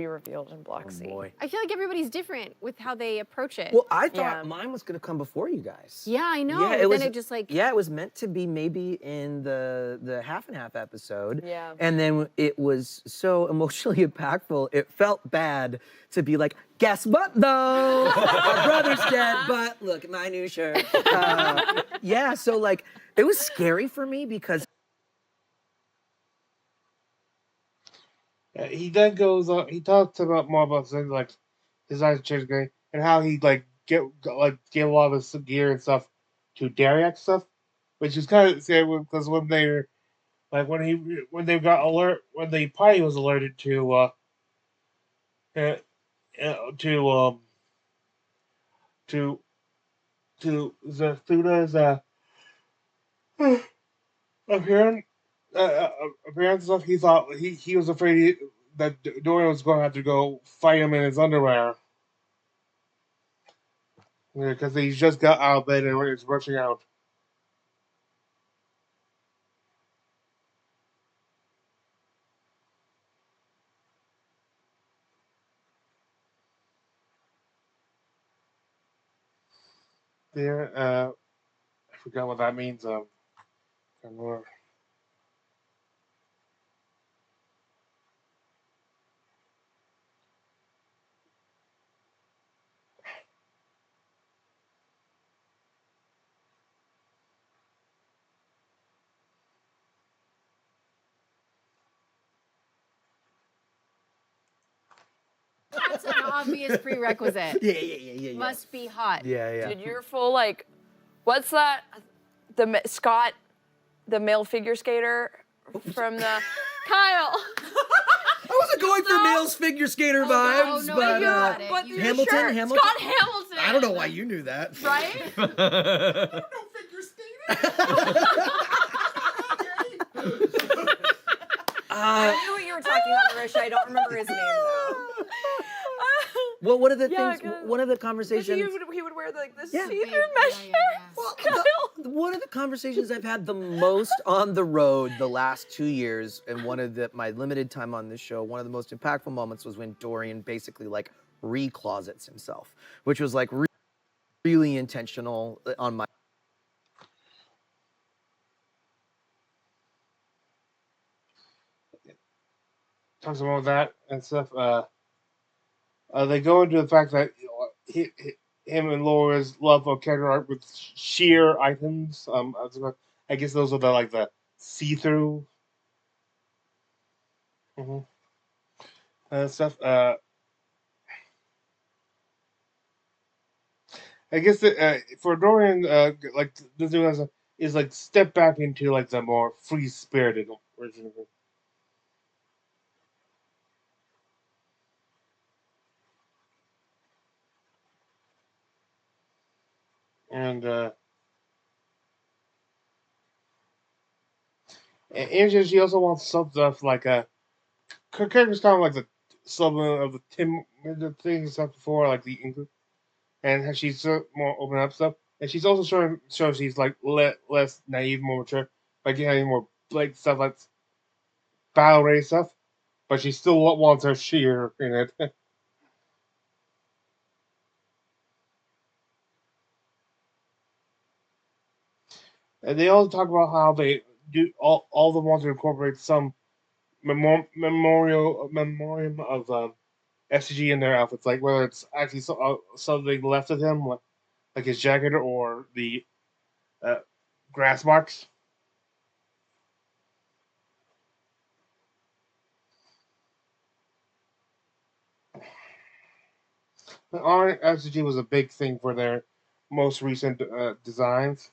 revealed in Block C. Oh boy. I feel like everybody's different with how they approach it. Well, I thought Yeah. mine was gonna come before you guys. yeah, I know. Yeah, but it was. then it just like Yeah, it was meant to be maybe in the half and half episode. Yeah. And then it was so emotionally impactful. It felt bad to be like, guess what though? Our brother's dead, but look at my new shirt. Yeah, so like it was scary for me because He then goes on. He talks about more about things like his eyes change game and how he gave a lot of his gear and stuff to Dariak stuff, which is kind of scary because when they were when the party was alerted to Zathuna's appearance and stuff, he thought he was afraid that Dorian was going to have to go fight him in his underwear. Because he just got out of bed and was rushing out. There, I forgot what that means. that's an obvious prerequisite. yeah. Must be hot. Yeah. Did your full what's that? Scott, the male figure skater from the Kyle. I wasn't going for male's figure skater vibes, no, but you got it. but You- your Hamilton, shirt, Hamilton. Scott Hamilton. I don't know why you knew that. Right? I knew what you were talking about, Marisha. I don't remember his name though. Well, one of the Yeah, things, 'cause- one of the He conversations. would wear the Yeah. see-through mesh Yeah. Well, Kyle. one of the conversations I've had the most on the road the last 2 years, and one of my limited time on this show, one of the most impactful moments was when Dorian basically reclosets himself, which was really intentional on my. Talks about that and stuff. They go into the fact that him and Laura's love of character art with sheer items. I guess those are the see-through mhm, stuff. I guess for Dorian, like this new is like step back into like the more free spirited version. And she also wants some stuff like her character's kind of like the some of the the things stuff before like the English, and she's more open up stuff, and she's also showing she's like less naive, more mature, like having more like stuff like battle race stuff, but she still wants her sheer in it. And they all talk about how they do all the want to incorporate some memoriam of F.C.G in their outfits, like whether it's actually something left of him, like his jacket or the uh, grass marks. Honor F.C.G was a big thing for their most recent designs,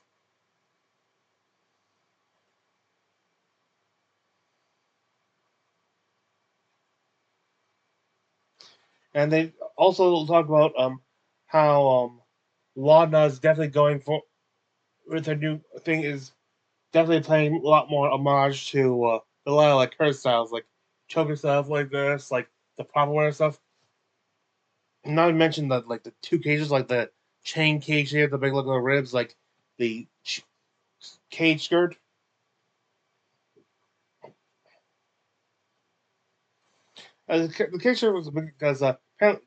and they also talk about how Ladna is definitely going for with her new thing is definitely playing a lot more homage to a lot of like her styles, like choker stuff like this, like the proper wear stuff. Not to mention that like the two cages, like the chain cage here, the big look of the ribs, like the cage skirt. The cage skirt was because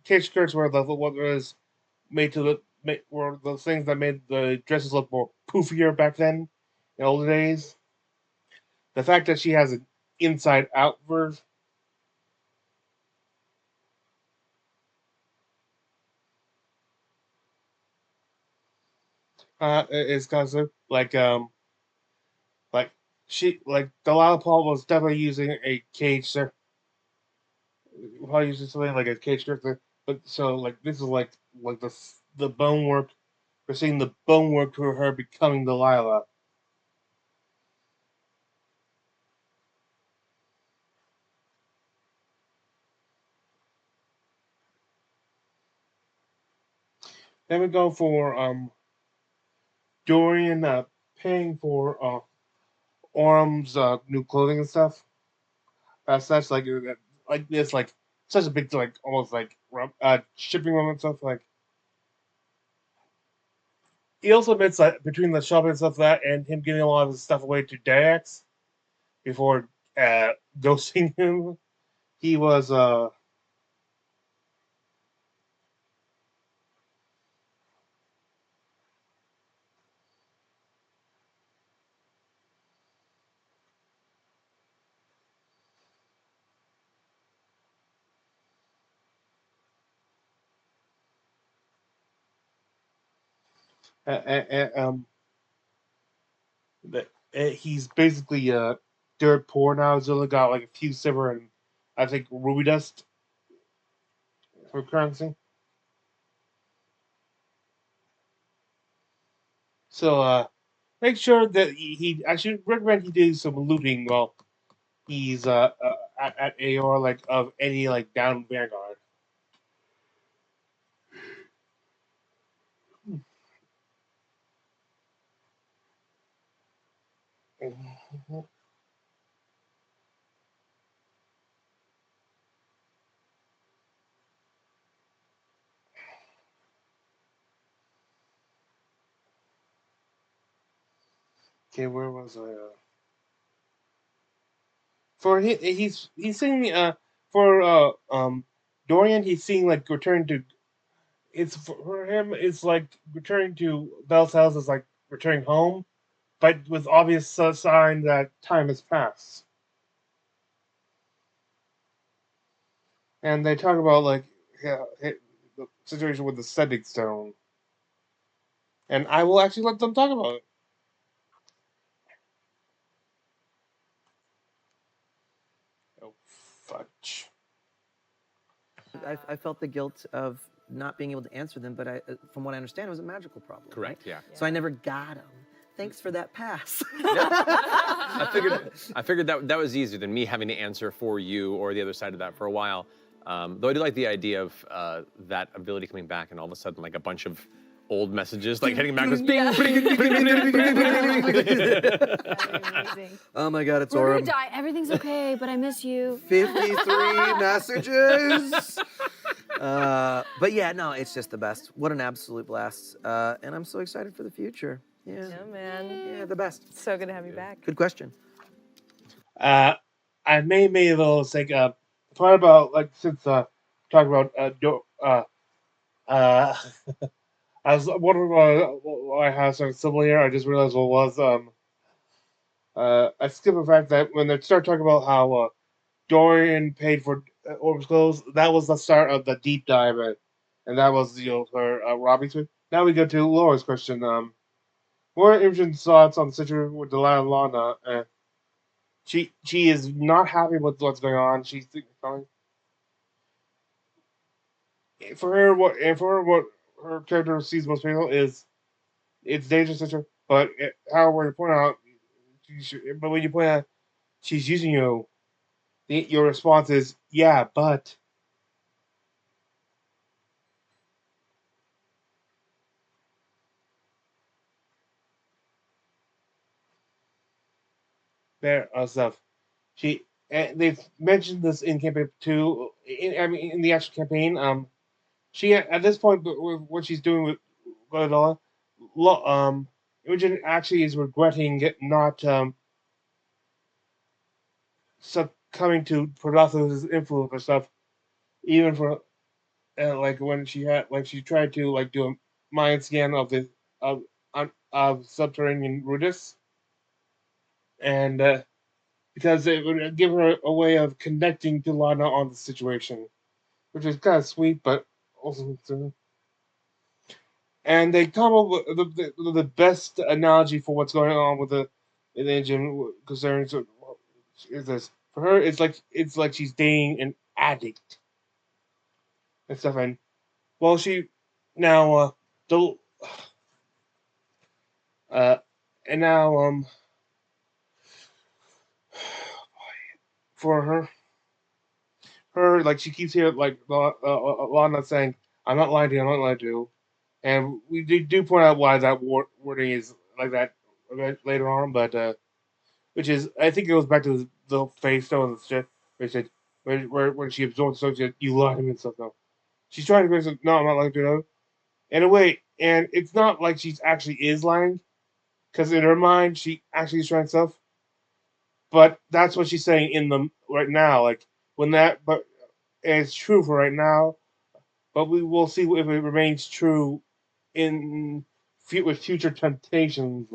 cage skirts were the what was made to look were the things that made the dresses look more poofier back then in older days. The fact that she has an inside out version is because of like she like Delilah Paul was definitely using a cage sir probably using something like a cage character. But so like this is like the bone work we're seeing the bone work to her becoming Delilah. Then we go for Dorian paying for Orm's new clothing and stuff. That's like this like such a big like almost like shipping room and stuff like he also admits that between the shopping and stuff like that and him giving a lot of his stuff away to Dax before ghosting him, he was that he's basically dirt poor now. He's only got like a few silver and I think ruby dust for currency. So make sure that I should recommend he do some looting while he's at Aor like of any like down vanguard. Okay, where was I? For he's seeing for Dorian he's seeing like return to it's for him it's like returning to Bell's house is like returning home, but with obvious sign that time has passed. And they talk about like yeah, the situation with the setting stone. and I will actually let them talk about it. Oh, fudge. I felt the guilt of not being able to answer them, but from what I understand, it was a magical problem. Correct. Right? Yeah. So I never got them. Thanks for that pass. I figured that was easier than me having to answer for you or the other side of that for a while. Though I do like the idea of that ability coming back and all of a sudden like a bunch of old messages like hitting back with Amazing. Oh my God, it's We're Orem. gonna die. Everything's okay, but I miss you. 53 messages. But yeah, no, it's just the best. What an absolute blast. And I'm so excited for the future. Yeah. Yeah, man. Yeah, the best. So good to have you back. Good question. I may a little mistake. Thought about like since talking about I was wondering why I have something similar here. I just realized what it was. I skipped the fact that when they start talking about how Dorian paid for Orb's clothes, that was the start of the deep dive, and that was her Robbie's. Now we go to Laura's question. What are Imogen's thoughts on the situation with Delilah and Lana? She is not happy with what's going on. She's thinking for her what her character sees most painful is it's dangerous situation. But however, you point out, but when you point out she's using you, your response is yeah, but there stuff. They've mentioned this in campaign 2. In the actual campaign, she at this point, with what she's doing with Gladala, Imogen actually is regretting not succumbing to Prodathos' influence or stuff, even for like when she tried to like do a mind scan of the of subterranean Rudis, and because it would give her a way of connecting to Lana on the situation, which is kind of sweet, but also. And they come up with the best analogy for what's going on with the engine concerning is this for her. It's like she's dating an addict and stuff. And well, she now the and now for her like she keeps hearing like Lana saying, "I'm not lying to you. I'm not lying to you." And we do point out why that wording is like that a bit later on, but which is I think it goes back to the face stone and shit. Where she said when she absorbed stuff, she said, "You lied to me" and stuff. No, she's trying to go. No, I'm not lying to you. In a way, and it's not like she's actually is lying, because in her mind she actually is trying stuff. But that's what she's saying in the right now. Like when that, but it's true for right now. But we will see if it remains true in with future temptations.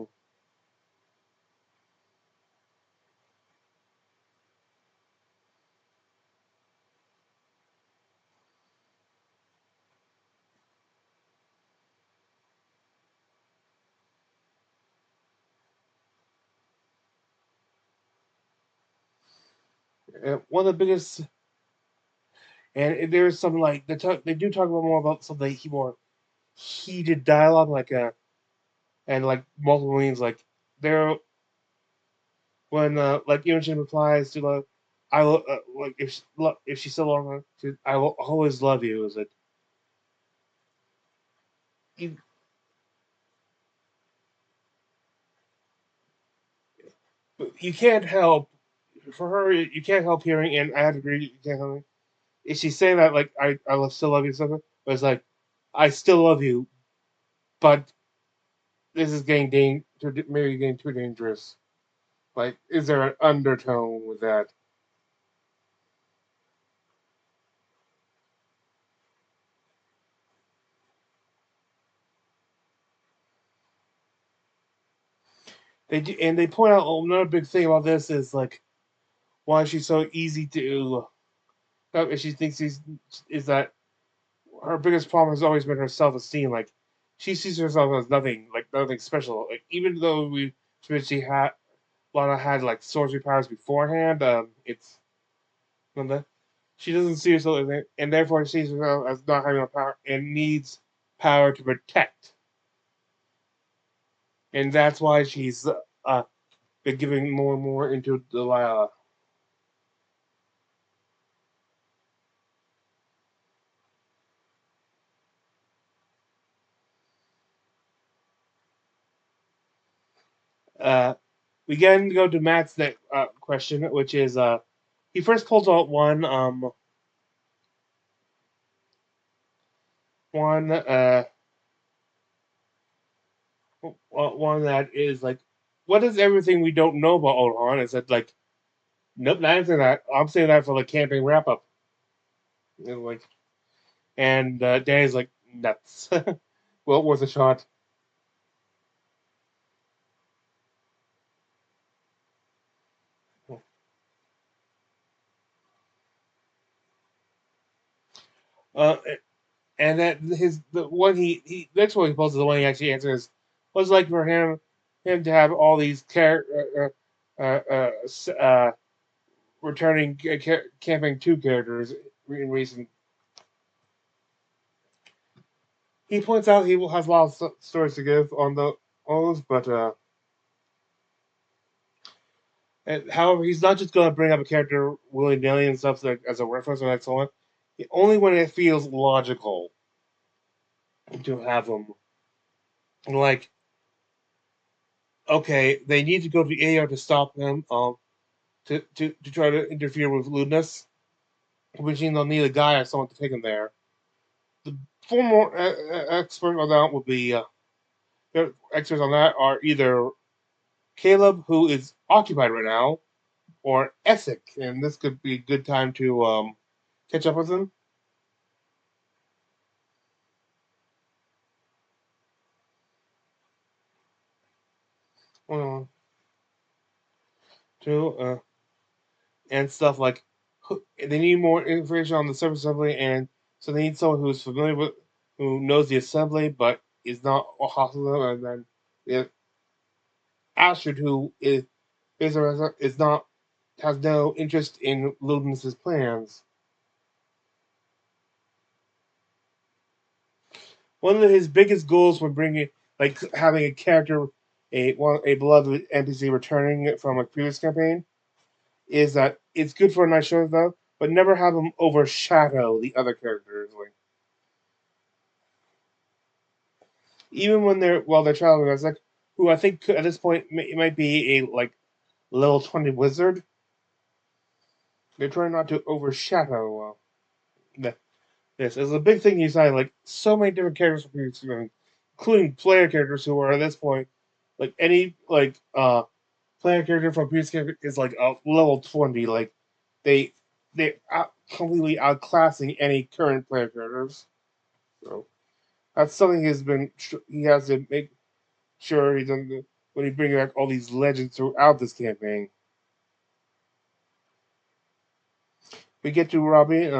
One of the biggest, and there's some like they do talk about more about some of the more heated dialogue, like and like multiple means, like there when like Imogen replies to I will like if she's still on, I will always love you. Is it you, you can't help for her you can't help hearing, and I have to agree you can't help. Is she saying that like I still love you or something? But it's like I still love you, but this is maybe getting too dangerous. Like, is there an undertone with that? They do, and they point out another big thing about this is like why she's so easy to. She thinks is that her biggest problem has always been her self esteem. Like she sees herself as nothing special. Like, even though Lana had like sorcery powers beforehand, she doesn't see herself as it, and therefore sees herself as not having enough power and needs power to protect. And that's why she's been giving more and more into Delilah. We again go to Matt's next question, which is he first pulls out one one that is like, what is everything we don't know about Ohan? Is it like, nope, not answering that. I'm saying that for the campaign wrap up. Like, and Danny's like, nuts. Well, worth a shot. Uh, and that the one he next one he poses, the one he actually answers was like for him to have all these returning camping 2 characters in recent. He points out he will have a lot of stories to give on those, but however, he's not just going to bring up a character willy nilly and stuff like, as a reference or so on. Only when it feels logical to have them. Like, okay, they need to go to the AR to stop them, to try to interfere with Ludinus, which means they'll need a guy or someone to take him there. The 4 more experts on that would be experts on that are either Caleb, who is occupied right now, or Essex, and this could be a good time to catch up with him. And stuff like they need more information on the Surface Assembly, and so they need someone who's familiar with, who knows the assembly, but is not hostile. And then Astrid, who is not, has no interest in Ludinus's plans. One of his biggest goals when bringing, like, having a character, a beloved NPC returning from a previous campaign, is that it's good for a nice show though, but never have them overshadow the other characters. Like, even when they're traveling, it's like, who I think at this point might be a like level 20 wizard. They're trying not to overshadow this. It's a big thing you say, like so many different characters, including player characters who are at this point, like any player character from previous character is like a level 20. Like they completely outclassing any current player characters. So that's something he has to make sure he doesn't when he brings back all these legends throughout this campaign. We get to Robbie,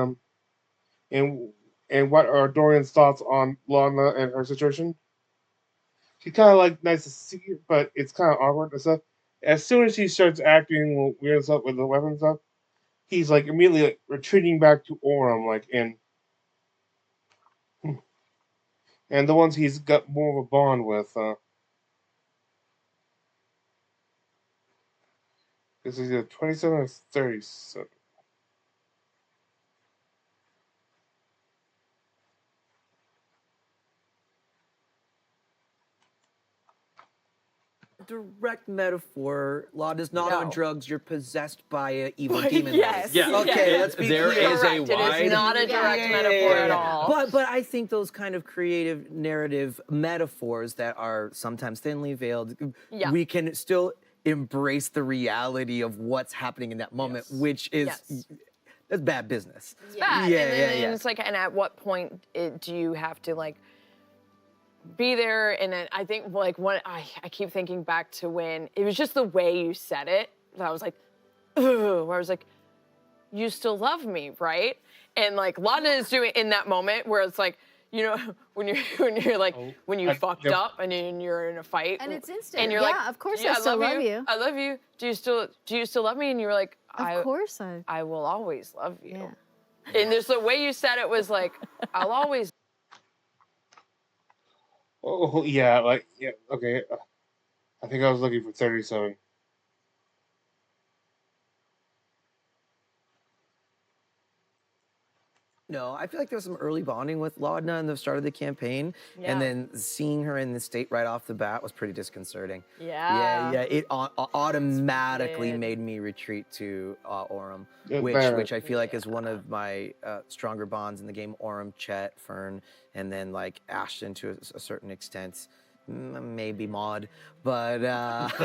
and what are Dorian's thoughts on Lana and her situation? She's kind of like nice to see, but it's kind of awkward and stuff. As soon as he starts acting weird stuff with the weapon stuff, he's like immediately like, retreating back to Orem, like and the ones he's got more of a bond with. This is either 27 or 37. Direct metaphor. Lana's not No. on drugs. You're possessed by an evil demon. Yes. lady. Yeah. Okay, Yes. let's be There clear. is a Correct. It wide- is not a direct metaphor at all. But I think those kind of creative narrative metaphors that are sometimes thinly veiled, Yeah. we can still embrace the reality of what's happening in that moment, which is Yes. that's bad business. It's bad. Yeah, and then yeah. it's like, and at what point do you have to like be there? And then I think like I keep thinking back to when it was just the way you said it that I was like, ugh, where I was like, you still love me, right? And like Lana is doing in that moment where it's like, you know, when you're like, when you fucked yep. up and you're in a fight. And it's instant. And you're Yeah, like, of course I still love you. I love you. Do you still love me? And you were like, Of course I will always love you. Yeah. And there's the way you said it was like, I'll always. Oh yeah, like yeah, okay. I think I was looking for 37. No, I feel like there was some early bonding with Laudna in the start of the campaign, and then seeing her in the state right off the bat was pretty disconcerting. Yeah. Yeah, it automatically did. made me retreat to Orem, Yeah, which I feel like is one of my stronger bonds in the game. Orem, Chet, Fern, and then like Ashton to a certain extent, maybe Maud, but I've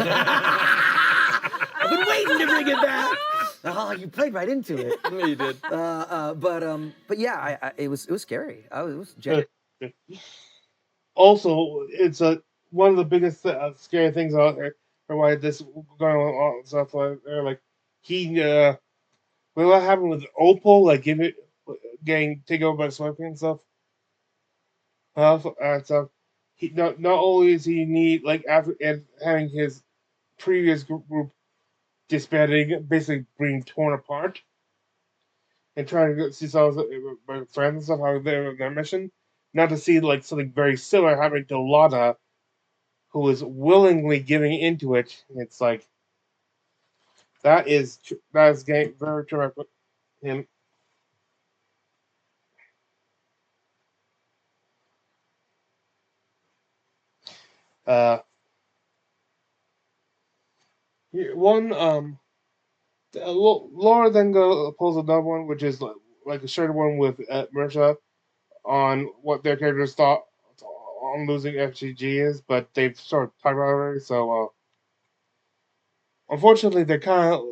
been waiting to bring it back. Oh, you played right into it. Yeah, you did. But yeah, it was scary. It was genuine. Also, it's one of the biggest scary things out there, or why this going on and stuff like there. Like what happened with Opal, like getting taken over by the Scorpion and stuff. And stuff. He not only is he need like after and having his previous group disbanding, basically being torn apart, and trying to see some of my friends and stuff how they're on their mission. Not to see like something very similar happening to Lana, who is willingly giving into it. It's like that is very traumatic for him. Laura then pulls another one, which is like a shared one with Marisha on what their characters thought on losing F.C.G is, but they've sort of talked about it already. So unfortunately, they're kind of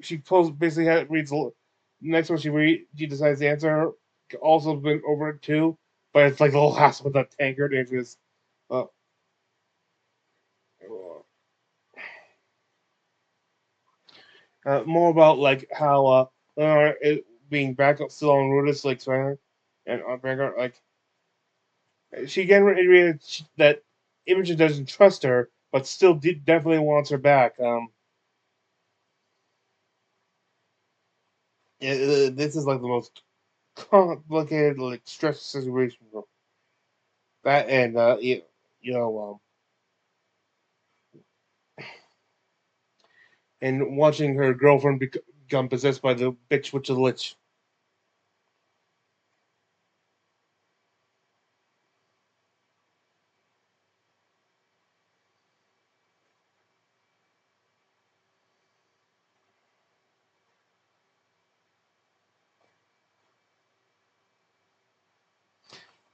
she basically reads the next one she decides the answer. Also been over it too, but it's like the whole hassle with that tankard and just more about like how it being back up still on Rudis like Spider and on Vanguard, like she again reiterated that Imogen doesn't trust her, but still definitely wants her back. This is like the most complicated, like stressful situation for that, and and watching her girlfriend become possessed by the bitch witch of the lich.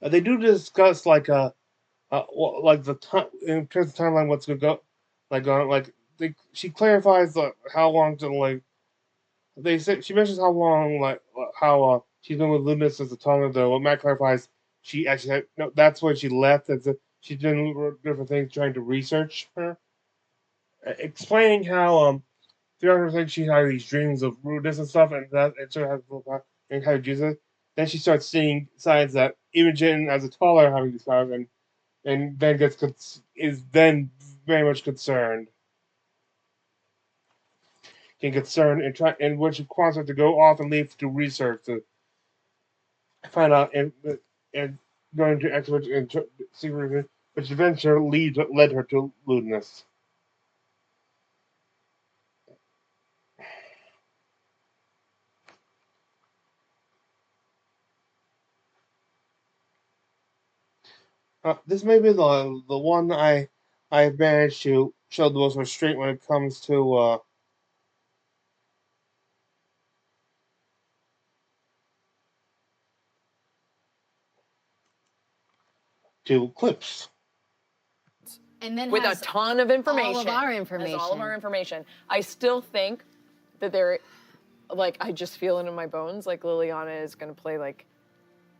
They do discuss like like the time in terms of timeline, what's going to go like on like she clarifies how long to like they say she mentions how long like how she's been with Lunas since the time of the what Matt clarifies she actually had no that's when she left and she's doing different things trying to research her, explaining how throughout her thing she had these dreams of rudeness and stuff and that and sort of has and how to use it. Then she starts seeing signs that Imogen as a toddler having these powers and then is then very much concerned. Can concern and which wants her to go off and leave to research to find out and going to experts and secret, which eventually led her to lewdness. This may be the one I managed to show the most restraint when it comes to clips. And then With a ton of information. All of our information. Has all of our information. I still think that I just feel it in my bones, like Liliana is going to play like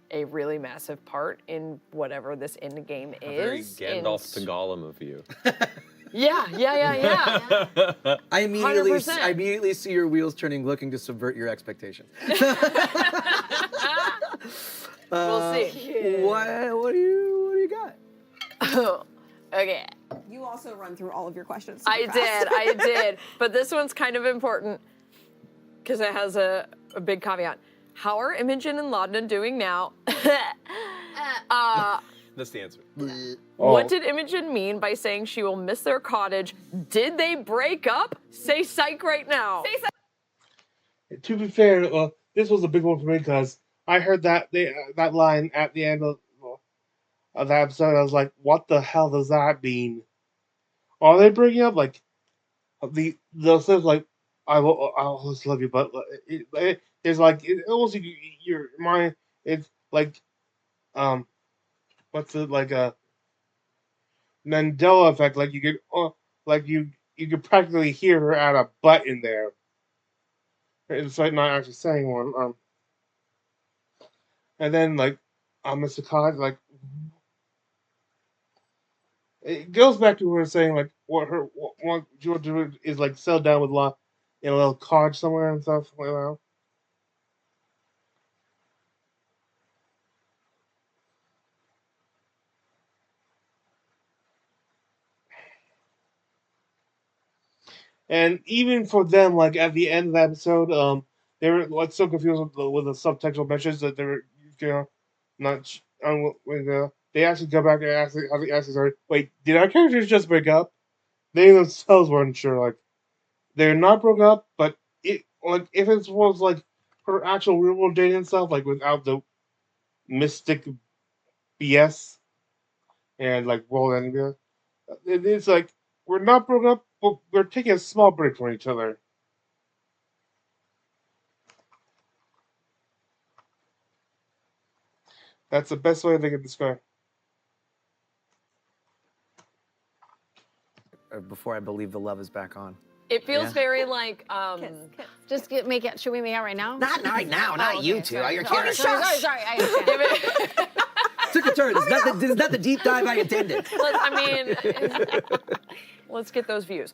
a really massive part in whatever this end game is. Very Gandalf to Gollum of you. Yeah. I immediately 100%. see your wheels turning, looking to subvert your expectations. We'll see. What do you got? Okay. You also run through all of your questions. I did. But this one's kind of important because it has a big caveat. How are Imogen and Laudna doing now? That's the answer. What did Imogen mean by saying she will miss their cottage? Did they break up? Say psych right now. Say psych. To be fair, this was a big one for me because I heard that that line at the end of that episode. I was like, "What the hell does that mean? Are they breaking up?" Like the stuff like, I'll always love you," but it's like almost your mind. It's like what's it like a Mandela effect? Like you could like you could practically hear her add a butt in there. It's like not actually saying one. And then like Mr. Khan, like it goes back to what we were saying, like what she would do is like settle down with law in a little cottage somewhere and stuff like that. And even for them, like at the end of the episode, they were like so confused with the subtextual messages that they were, not. They actually go back and ask, sorry, wait, did our characters just break up? They themselves weren't sure. Like they're not broke up, but it like if it was like her actual real world dating and stuff, like without the mystic BS and like world ending, it's like we're not broke up, but we're taking a small break from each other. That's the best way they can describe. Before I believe the love is back on. It feels Yeah. very like Just make it. Should we make it right now? Not right now, not okay, you two. sorry. You're Sorry, sorry, I understand. Took a turn. This is not the deep dive I intended. Let's get those views.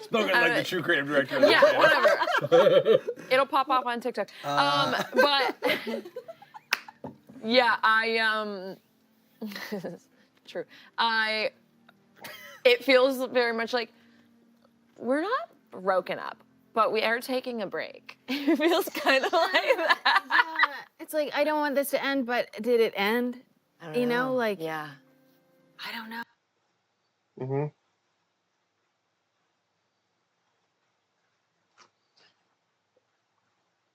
Spoken like the true creative director. Yeah, whatever. It'll pop off on TikTok. But yeah, true. It feels very much like we're not broken up, but we are taking a break. It feels kind of like that. Yeah, it's like I don't want this to end, but did it end? You know, like yeah. I don't know. Mm-hmm.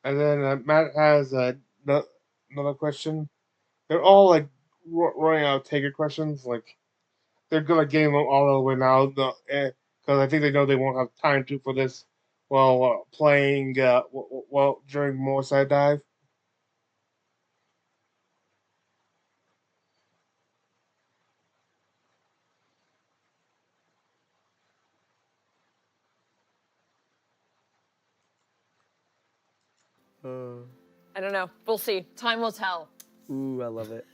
And then Matt has another question. They're all like running out of Taker questions. Like they're gonna game them all the way now, because I think they know they won't have time to for this while playing while during more side dive. I don't know. We'll see. Time will tell. Ooh, I love it.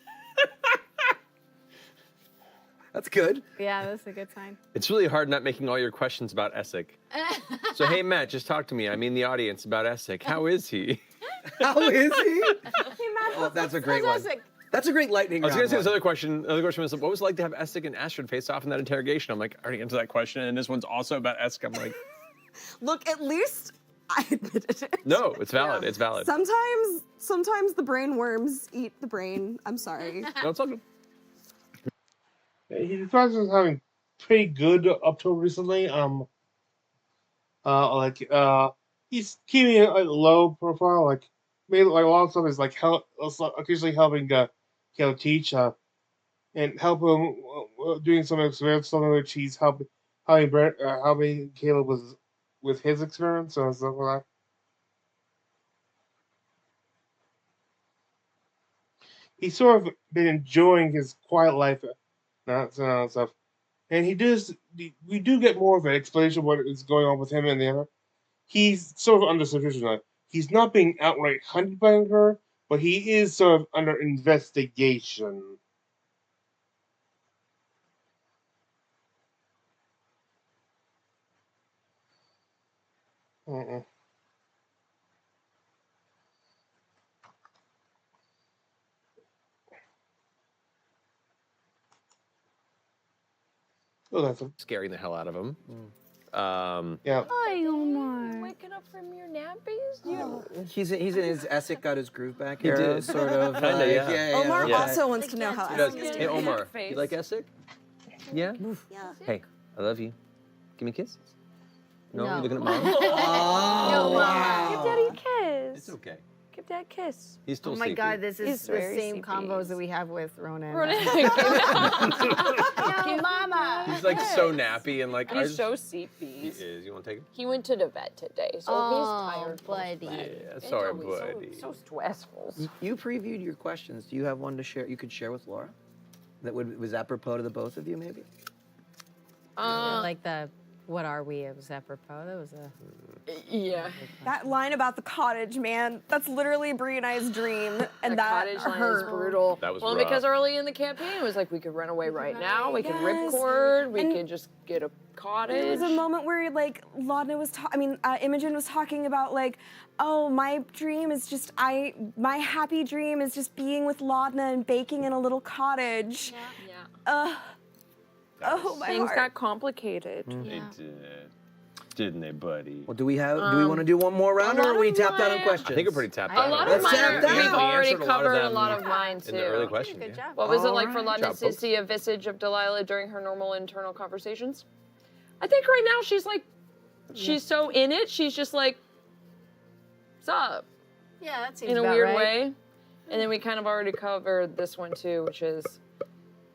That's good. Yeah, that's a good sign. It's really hard not making all your questions about Essek. So hey Matt, just talk to me. I mean the audience about Essek. How is he? How is he? Oh, that's a great one. That's a great lightning I was round gonna say this one. other question. Another question was, what was it like to have Essek and Astrid face off in that interrogation? I'm like, I already answered that question, and this one's also about Essek. I'm like, Look, at least I admitted it. no, it's valid. Yeah. It's valid. Sometimes the brain worms eat the brain. I'm sorry. No, it's all good. He describes us having pretty good up till recently. He's keeping a low profile. Like, maybe like a lot of stuff is like occasionally helping Caleb teach, and help him doing some experience, some of which he's helping Caleb with his experience and stuff like that. He's sort of been enjoying his quiet life, stuff. And we do get more of an explanation of what is going on with him and the other. He's sort of under suspicion. Like, he's not being outright hunted by her, but he is sort of under investigation. Oh, that's him. scaring the hell out of him. Yeah. Hi, Omar. Waking up from your nappies? You He's in his Essex got his groove back He era, did. sort of. Kinda, like, yeah. Omar okay. also wants to know how He does. Essex is Hey, doing. Omar, Face. you like Essek? Yeah? Yeah. Hey, I love you. Give me a kiss. No? No. You looking at mom? No, Mom. give daddy a kiss. It's okay. Give dad a kiss. He's still Oh my sleepy. God, this is He's the very same CPs. combos that we have with Ronan. Ronan. No, Mama. He's like so nappy and like He's so He CPs. is. You want to take him? He went to the vet today, so Oh, he's tired. buddy. Yeah, sorry, buddy. So stressful. You previewed your questions. Do you have one to share? You could share with Laura. That was apropos to the both of you, maybe. Like the what are we? It was apropos. That was a. Yeah. That line about the cottage, man, that's literally Bree and I's dream. And The that cottage line is hurt. brutal. That was well, rough. because early in the campaign, it was like we could run away right now. We could Yes. ripcord. We And could just get a cottage. There was a moment where, like, Laudna was Imogen was talking about, like, oh, my dream is just, my happy dream is just being with Laudna and baking in a little cottage. Yeah. Oh, my Things heart. got complicated. They did. Didn't they, buddy? Well, do we want to do one more round, or lot are we of tapped out on mine- questions? I think we're pretty tapped A out. lot on of it. Let's mine, tap down. we've We already answered a lot of covered a them lot of mine too. in the early question. Good Yeah. job. What was it like for Alright. Laudna Good job, to folks. see a visage of Delilah during her normal internal conversations? I think right now she's like, she's so in it, she's just like, what's up? Yeah, that seems In a about weird right. way. And then we kind of already covered this one too, which is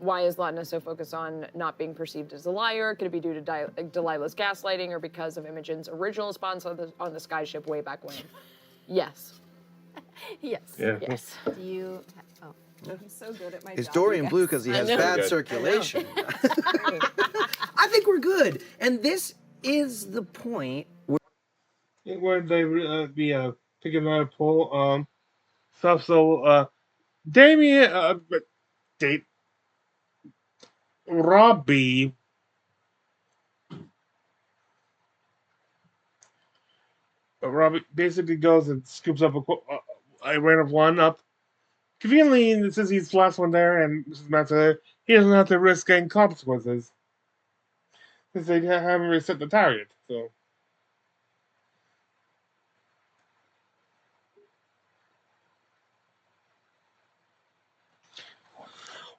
why is Laudna so focused on not being perceived as a liar? Could it be due to Delilah's gaslighting or because of Imogen's original response on the skyship way back when? Yes. Yes. Yeah. Yes. Do you? Oh. I'm so good at my Is job, Dorian you blue guys. because he I has know. bad Good. circulation? I think we're good, and this is the point Where they be picking out a poll stuff. So Damien date Robbie. Robbie basically goes and scoops up a random one up. Conveniently, since he's the last one there and Mrs. Matt's there, he doesn't have to risk getting consequences. Since they haven't reset the tower yet, so.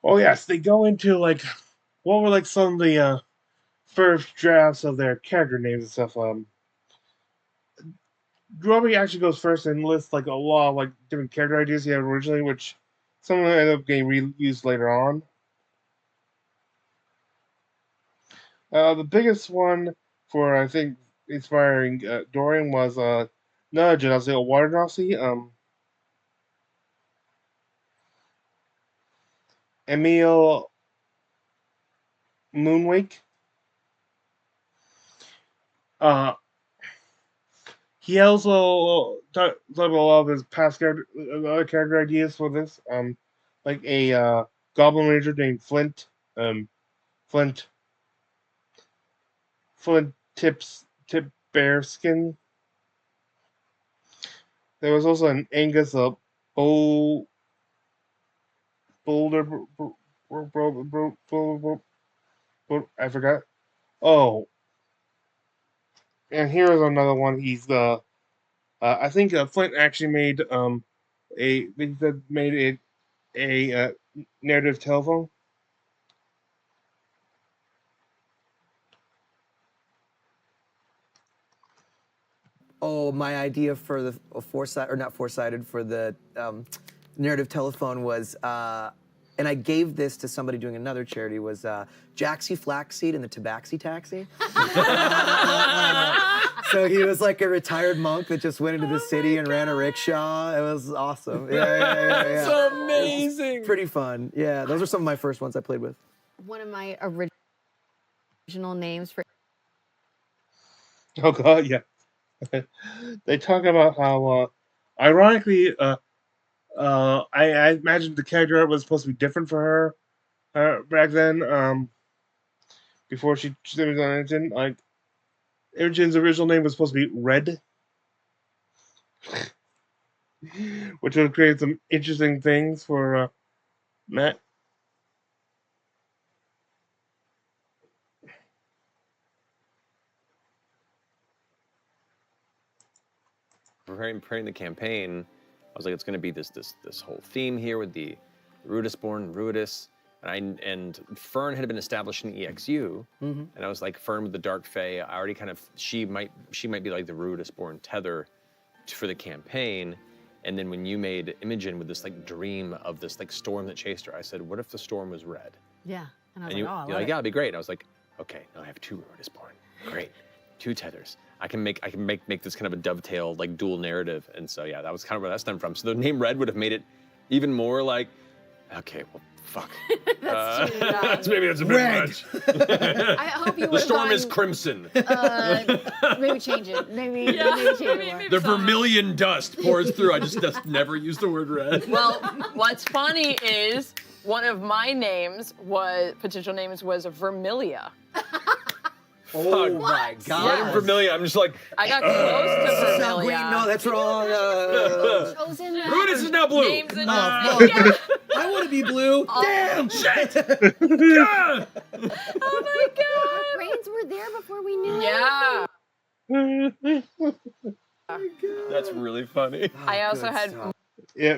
Oh yes, they go into like what were like some of the first drafts of their character names and stuff. Robbie actually goes first and lists like a lot of like different character ideas he had originally, which some of them end up getting reused later on. The biggest one for I think inspiring Dorian was Nudge, and I'll say a water Nazi. Emil Moonwake. He also talked about a lot of his past other character ideas for this. Like a goblin ranger named Flint. Flint Tip Bearskin. There was also an Angus Boulder. I forgot. Oh, and here's another one. He's I think Flint actually made a narrative telephone. Oh, my idea for the foresight, or not foresighted, for the narrative telephone was, and I gave this to somebody doing another charity, was Jaxie Flaxseed and the Tabaxi Taxi. So he was like a retired monk that just went into the city and ran a rickshaw. It was awesome. Yeah. It's amazing. Pretty fun. Yeah, those are some of my first ones I played with. One of my original names for. Oh God, yeah. They talk about how, ironically, I imagined the character art was supposed to be different for her back then. Before she was on Imogen, like Imogen's original name was supposed to be Red, which would have created some interesting things for Matt. preparing the campaign, I was like, it's going to be this whole theme here with the Rudisborn, Rudis, and Fern had been established in EXU, and I was like, Fern with the Dark Fae. I already kind of she might be like the Rudisborn tether for the campaign. And then when you made Imogen with this like dream of this like storm that chased her, I said, what if the storm was red? Yeah. And I was And like, oh, I you're love like, it. yeah, it'd be great. And I was like, okay, now I have 2 Rudisborn. Great, 2 tethers. I can make this kind of a dovetail, like dual narrative. And so yeah, that was kind of where that stemmed from. So the name Red would have made it even more like, okay, well, fuck. Maybe that's a bit much. I hope you would The storm is crimson. maybe change it. Maybe change it more. The vermilion dust pours through. I just never use the word red. Well, what's funny is one of my potential names was Vermilia. Oh my God. Red and vermilion. I'm just like, I got close to So green. Vermilia. No, that's wrong. Chosen Rudis is now blue. Names and Yeah. I want to be blue. Damn. Shit. Oh my god! brains were there before we knew Yeah. That's really funny. I also Good had stuff. Yeah.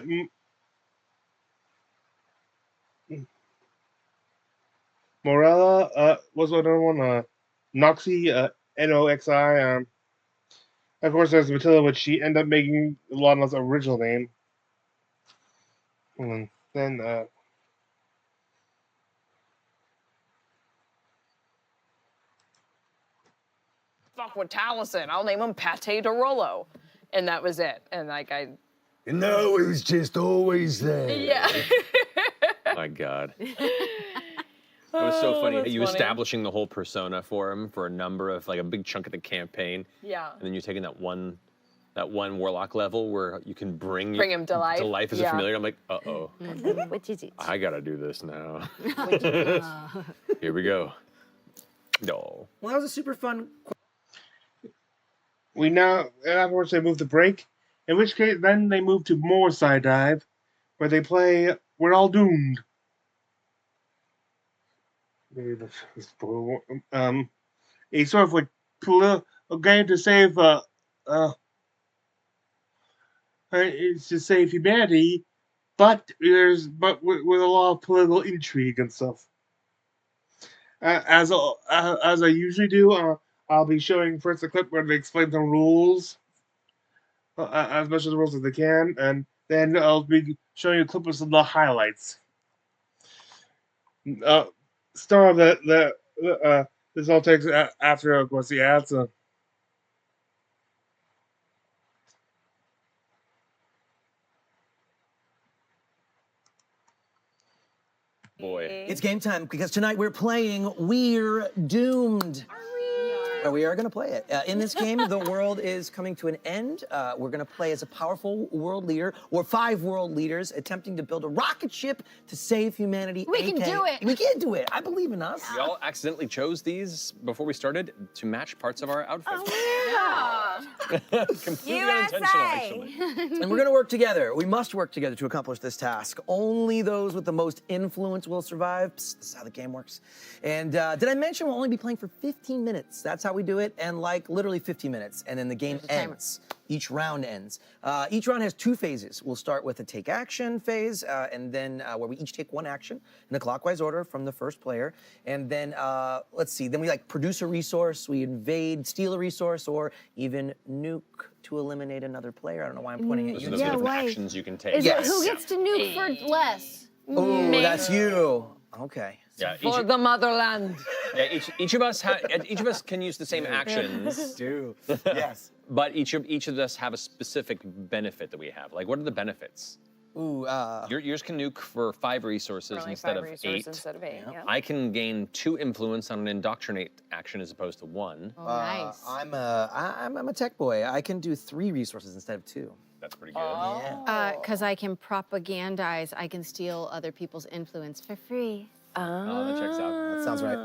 Morella was another one. Noxy, Noxi. Of course, there's Matilda, which she ended up making Lana's original name. And then, fuck with Taliesin. I'll name him Pate de Rollo. And that was it. And like And now it was just always there. yeah. My God. It was so funny. that's You funny. establishing the whole persona for him for a number of like a big chunk of the campaign, Yeah. and then you're taking that one warlock level where you can bring Bring him to life. to life as a Yeah. familiar. I'm like, uh-oh, Which is it? I gotta do this now. Here we go. No. Well, that was a super fun. we now, and afterwards they move to break, in which case then they move to more side dive, where they play We're All Doomed. A sort of like a game to save it's to save humanity, but with a lot of political intrigue and stuff. As I usually do, I'll be showing first a clip where they explain the rules, as much of the rules as they can, and then I'll be showing you a clip of some of the highlights. Star of this all takes after, of course, the ads. Boy. It's game time because tonight we're playing We're Doomed. We are going to play it. In this game, the world is coming to an end. We're going to play as a powerful world leader, or 5 world leaders attempting to build a rocket ship to save humanity. We can do it. We can do it. I believe in us. We all accidentally chose these before we started to match parts of our outfits. Completely unintentional, actually. And we're going to work together. We must work together to accomplish this task. Only those with the most influence will survive. Psst, this is how the game works. And did I mention we'll only be playing for 15 minutes? That's how we do it, and like literally 15 minutes, and then the game ends. Each round ends. Each round has 2 phases. We'll start with a take action phase, and then where we each take 1 action in a clockwise order from the first player. And then, let's see, then we like produce a resource, we invade, steal a resource, or even nuke to eliminate another player. I don't know why I'm pointing at Those you. are those Yeah, different why? actions you can take. Is Yes. it who gets to nuke for less? Oh, that's you. Okay. Yeah, For the motherland. yeah, each of us can use the same actions, Do. Yes. but each of us have a specific benefit that we have. Like, what are the benefits? Ooh, Yours can nuke for 5 resources Only instead 5 of resources 8. Instead of 8. Yeah. I can gain 2 influence on an indoctrinate action as opposed to 1. Oh, nice. I'm a tech boy. I can do 3 resources instead of 2. That's pretty good. Yeah. Because I can propagandize, I can steal other people's influence for free. Oh, that checks out. That sounds right.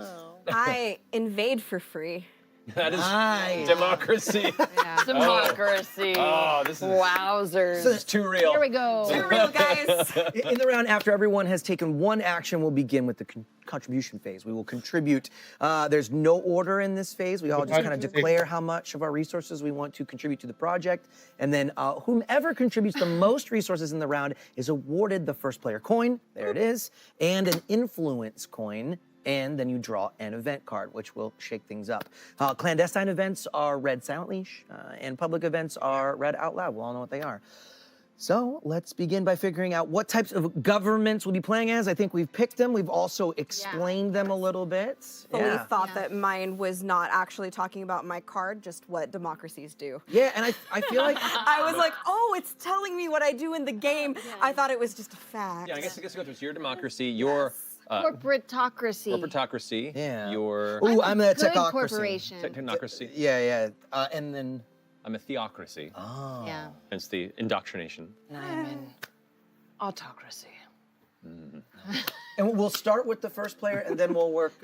I invade for free. That is Nice. democracy. Yeah. Democracy. Oh, this is Wowzers. this is too real. Here we go. Too real, guys. In the round, after everyone has taken one action, we'll begin with the contribution phase. We will contribute. There's no order in this phase. We all just kind of declare how much of our resources we want to contribute to the project. And then whomever contributes the most resources in the round is awarded the first player coin. There it is. And an influence coin. And then you draw an event card, which will shake things up. Clandestine events are read silently, and public events are read out loud. We'll all know what they are. So let's begin by figuring out what types of governments we'll be playing as. I think we've picked them. We've also explained them a little bit. Fully thought that mine was not actually talking about my card, just what democracies do. Yeah, and I feel like I was like, oh, it's telling me what I do in the game. I thought it was just a fact. Yeah, I guess go through. So your democracy, your Corporatocracy. corporatocracy, Yeah. your ooh, I'm a Good technocracy. corporation. technocracy. Yeah. And then I'm a theocracy. oh. Yeah. Hence the indoctrination. I'm in autocracy. And we'll start with the first player, and then we'll work.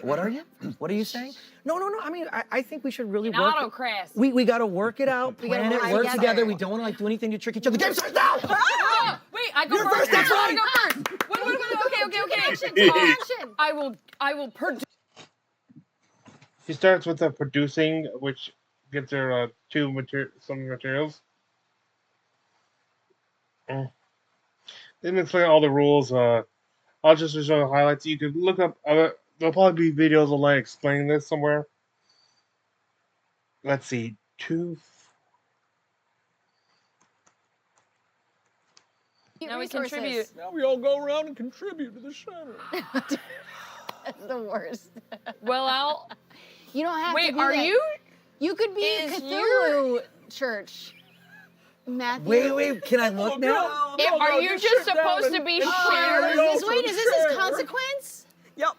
What are you? What are you saying? No. I mean, I think we should really work. Autocracy. We got to work it out, We gotta plan it, work work together. together. We don't want to like do anything to trick each other. The game starts now. Wait, I go You're first. first, that's I right. go first. Wait. Okay. Action, take action. I will produce. She starts with the producing, which gets her some materials. Then explain all the rules. I'll just show the highlights. You can look up other. There'll probably be videos online explaining this somewhere. Let's see, Now we Resources. contribute. Now we all go around and contribute to the center. That's the worst. Well, You don't have to wait. do Are that. you? You could be Is Cthulhu Church. Matthew. Wait. Can I look now? Are you just supposed to be shared? Is this his consequence? Yep.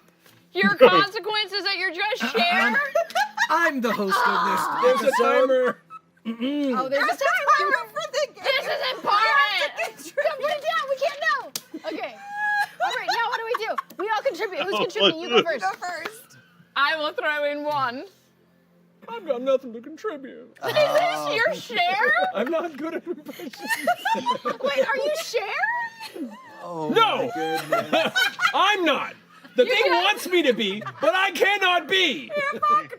Your consequence is that you're just shared? I'm the host of There's this a timer. Oh, there's a time. This is important. Come put it down. We can't know. Okay. All right. Now what do? We all contribute. Who's contributing? You go first. First. I will throw in one. I've got nothing to contribute. Is this your share? I'm not good at impressions. Wait, are you Cher? Oh No! my goodness. I'm not. The thing wants me to be, but I cannot be.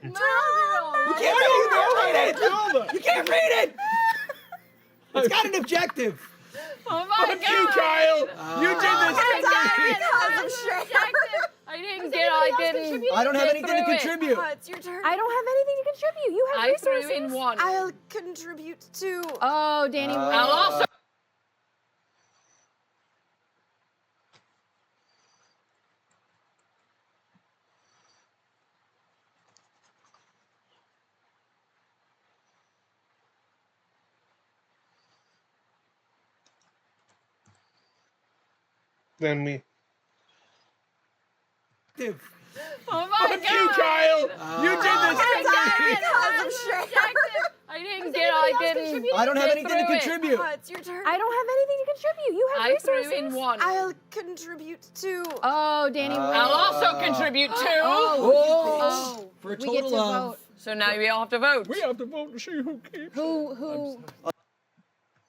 No. You can't read it. You can't read it. It's got an objective. Oh my Fuck god. you, Kyle. You did this to me. I didn't get. I didn't. I don't have anything to through it. contribute. It's your turn. I don't have anything to contribute. You have I resources. threw in one. I'll contribute to. Oh, Danny. I'll also. then we. Oh my god. Fuck you, Kyle. You did this to me. I didn't get. I didn't. I don't have get anything to through it. contribute. It's your turn. I don't have anything to contribute. You have I resources. threw in one. I'll contribute to. Oh, Danny. I'll also contribute two. Oh. For a We get to total of. vote. So now we all have to vote. We have to vote to see who keeps. Who?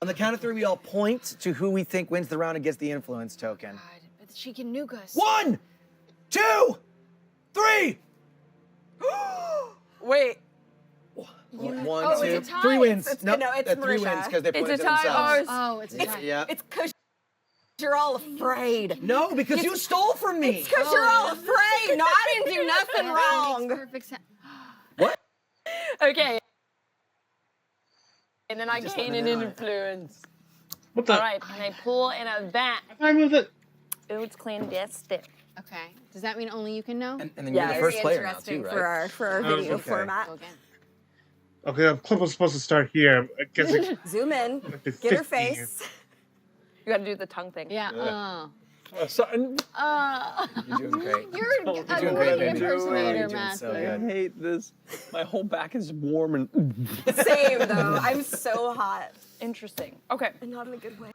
On the count of three, we all point to who we think wins the round and gets the influence token. God, but she can nuke us. 1, 2, 3. Wait. One, Oh, two, it's a tie. 3 wins. It's- no, no, it's 3 Marisha. wins because they It's pointed a to tie. themselves. Oh, it's a tie. Yeah. It's because you're all afraid. No, because you stole from me. Because you're all afraid. No, I didn't do nothing That wrong. makes perfect sense. Okay. And then I gain an influence. What the? All right. And I pull in a vat. What time is it? Oh, it's clandestine. Okay. Does that mean only you can know? And then Yeah, you're the very first player now interesting too, for right? our video okay. format. Go again. Okay, the clip was supposed to start here. I guess it Zoom in. like the Get her 15. face. You gotta do the tongue thing. Yeah. You're You're doing great. You're a doing great great, baby. impersonator, You're doing Matthew. so I good. hate this. My whole back is warm and. Same though. I'm so hot. Interesting. Okay. And not in a good way.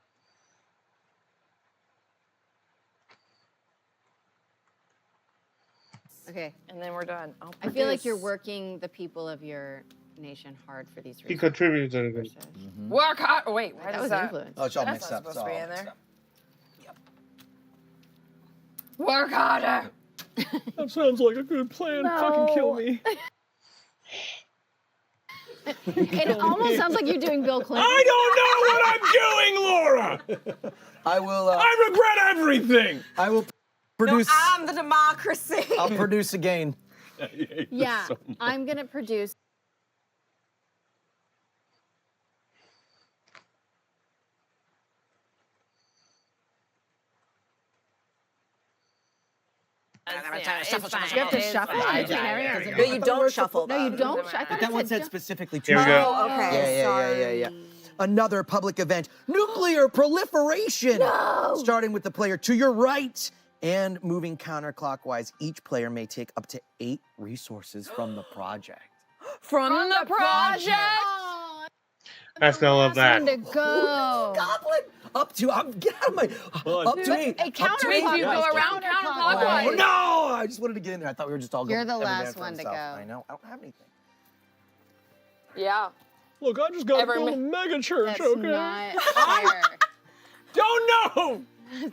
Okay. and then we're done. I feel like you're produce. working the people of your nation hard for these He reasons. contributed to it. Work hard. Wait, why That does was that? influence. Oh, it's all That's mixed not up. It's supposed to all be in mixed there. up. Work harder. That sounds like a good plan. Fucking kill me. It almost sounds like you're doing Bill Clinton. I don't know what I'm doing, Laura. I will. I regret everything. I will No, produce. I'm the democracy. I'll produce again. I hate this Yeah, so much. I'm gonna produce. Shuffle, You have to shuffle. I You can't have it. No, you don't shuffle. No, you though. don't. I thought That it one said said specifically to Here we you. go. Oh, okay. Yeah. Another public event. Nuclear proliferation. No! Starting with the player to your right and moving counterclockwise. Each player may take up to 8 resources from the project. From the project. Oh, That's gonna love that. one to go. Goblin! Up to, get out of my, up to 8. A Up to 8. Makes you go around counterclockwise. Oh, no! I just wanted to get in there. I thought we were just all You're going. the every man last for one to himself. go. I know. I don't have anything. Yeah. Look, I just got to Every build a ma- mega church, That's okay? not fair. Don't know.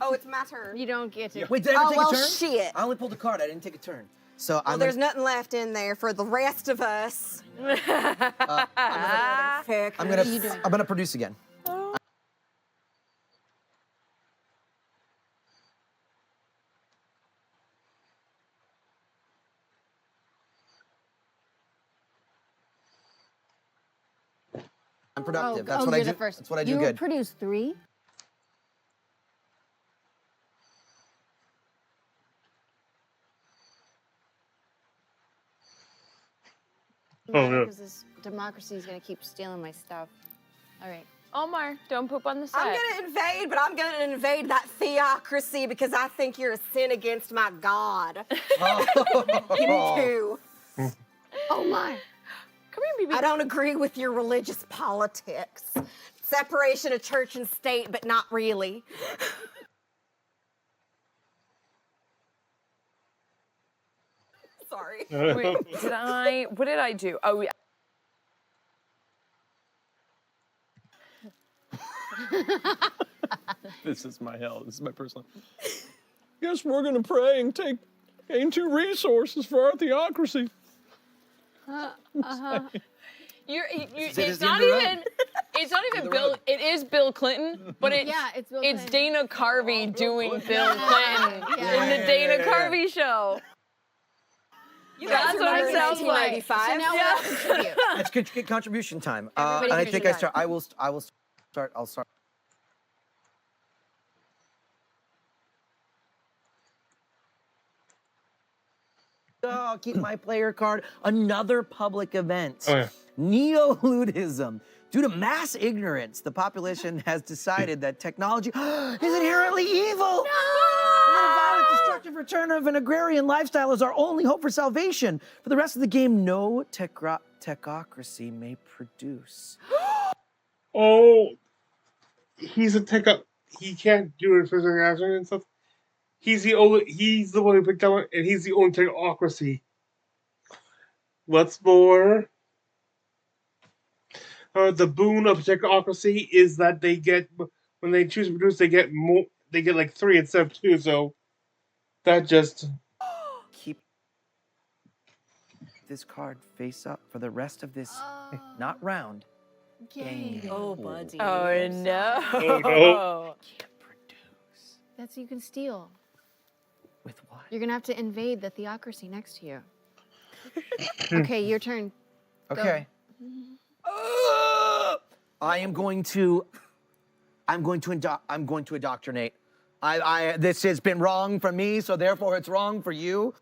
Oh, it's my turn. You don't get to. Wait, did I ever Oh, take well, a turn? shit. I only pulled a card. I didn't take a turn. So Well, I'm there's gonna, nothing left in there for the rest of us. I'm gonna produce again. I'm productive. That's what I you're do. the first. That's what I do You good. produced 3. Oh, no. Because this democracy is gonna keep stealing my stuff. All right. Omar, don't poop on the set. I'm gonna invade, but I'm gonna invade that theocracy because I think you're a sin against my God. Him too. Oh my. Come here, BB. I don't agree with your religious politics. Separation of church and state, but not really. Sorry. Wait, what did I do? Oh, yeah. This is my hell. This is my personal. Guess we're gonna pray and gain 2 resources for our theocracy. It's not even. It's not even Bill. It is Bill Clinton, but it's Yeah, it's Bill it's Clinton. Dana Carvey doing Bill Clinton in the Dana Carvey show. You That's guys what it remember sounds like. 1995? So now we all contribute. It's contribution time. Everybody And I can think do I that. start. I will start. I'll start. I'll keep my player card. Another public event. Oh, yeah. Neo-ludism. Due to mass ignorance, the population has decided that technology is inherently evil. And that a violent, destructive return of an agrarian lifestyle is our only hope for salvation. For the rest of the game, no techocracy may produce. Oh, he's a tech up. He can't do it for the action and stuff. He's the one who picked that one, and he's the only technocracy. What's more, the boon of technocracy is that they get, when they choose to produce, they get more. They get like 3 instead of 2. So that just Keep this card face up for the rest of this, not round, game. Oh, buddy. Oh no. Oh, no. Can't produce. That's you can steal. With what? You're gonna have to invade the theocracy next to you. Okay, your turn. Okay. I'm going to indoctrinate. This has been wrong for me, so therefore it's wrong for you.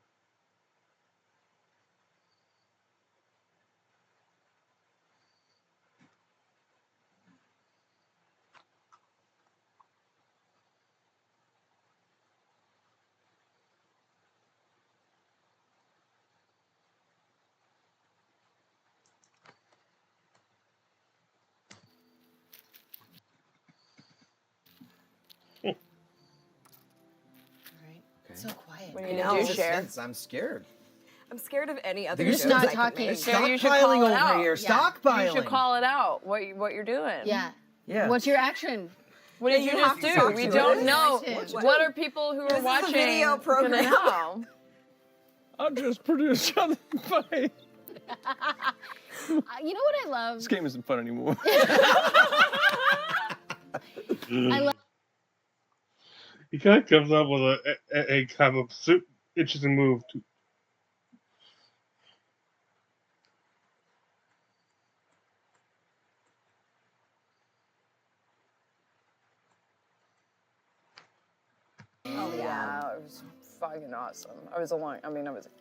So quiet. What are you know, gonna do, just Cher? I'm scared. I'm scared of any other You're just jokes not I can talking. make. So you should Stockpiling call it over out. here. Yeah. Stockpiling. You should call it out. What you're doing? Yeah. Yeah. What's your action? What did you just have to do? We do don't it. know. What? What are people who This are is a watching video program. gonna know? I'll just produce something funny. You know what I love? This game isn't fun anymore. I love. He kind of comes up with a kind of interesting move. Oh yeah, it was fucking awesome. I was a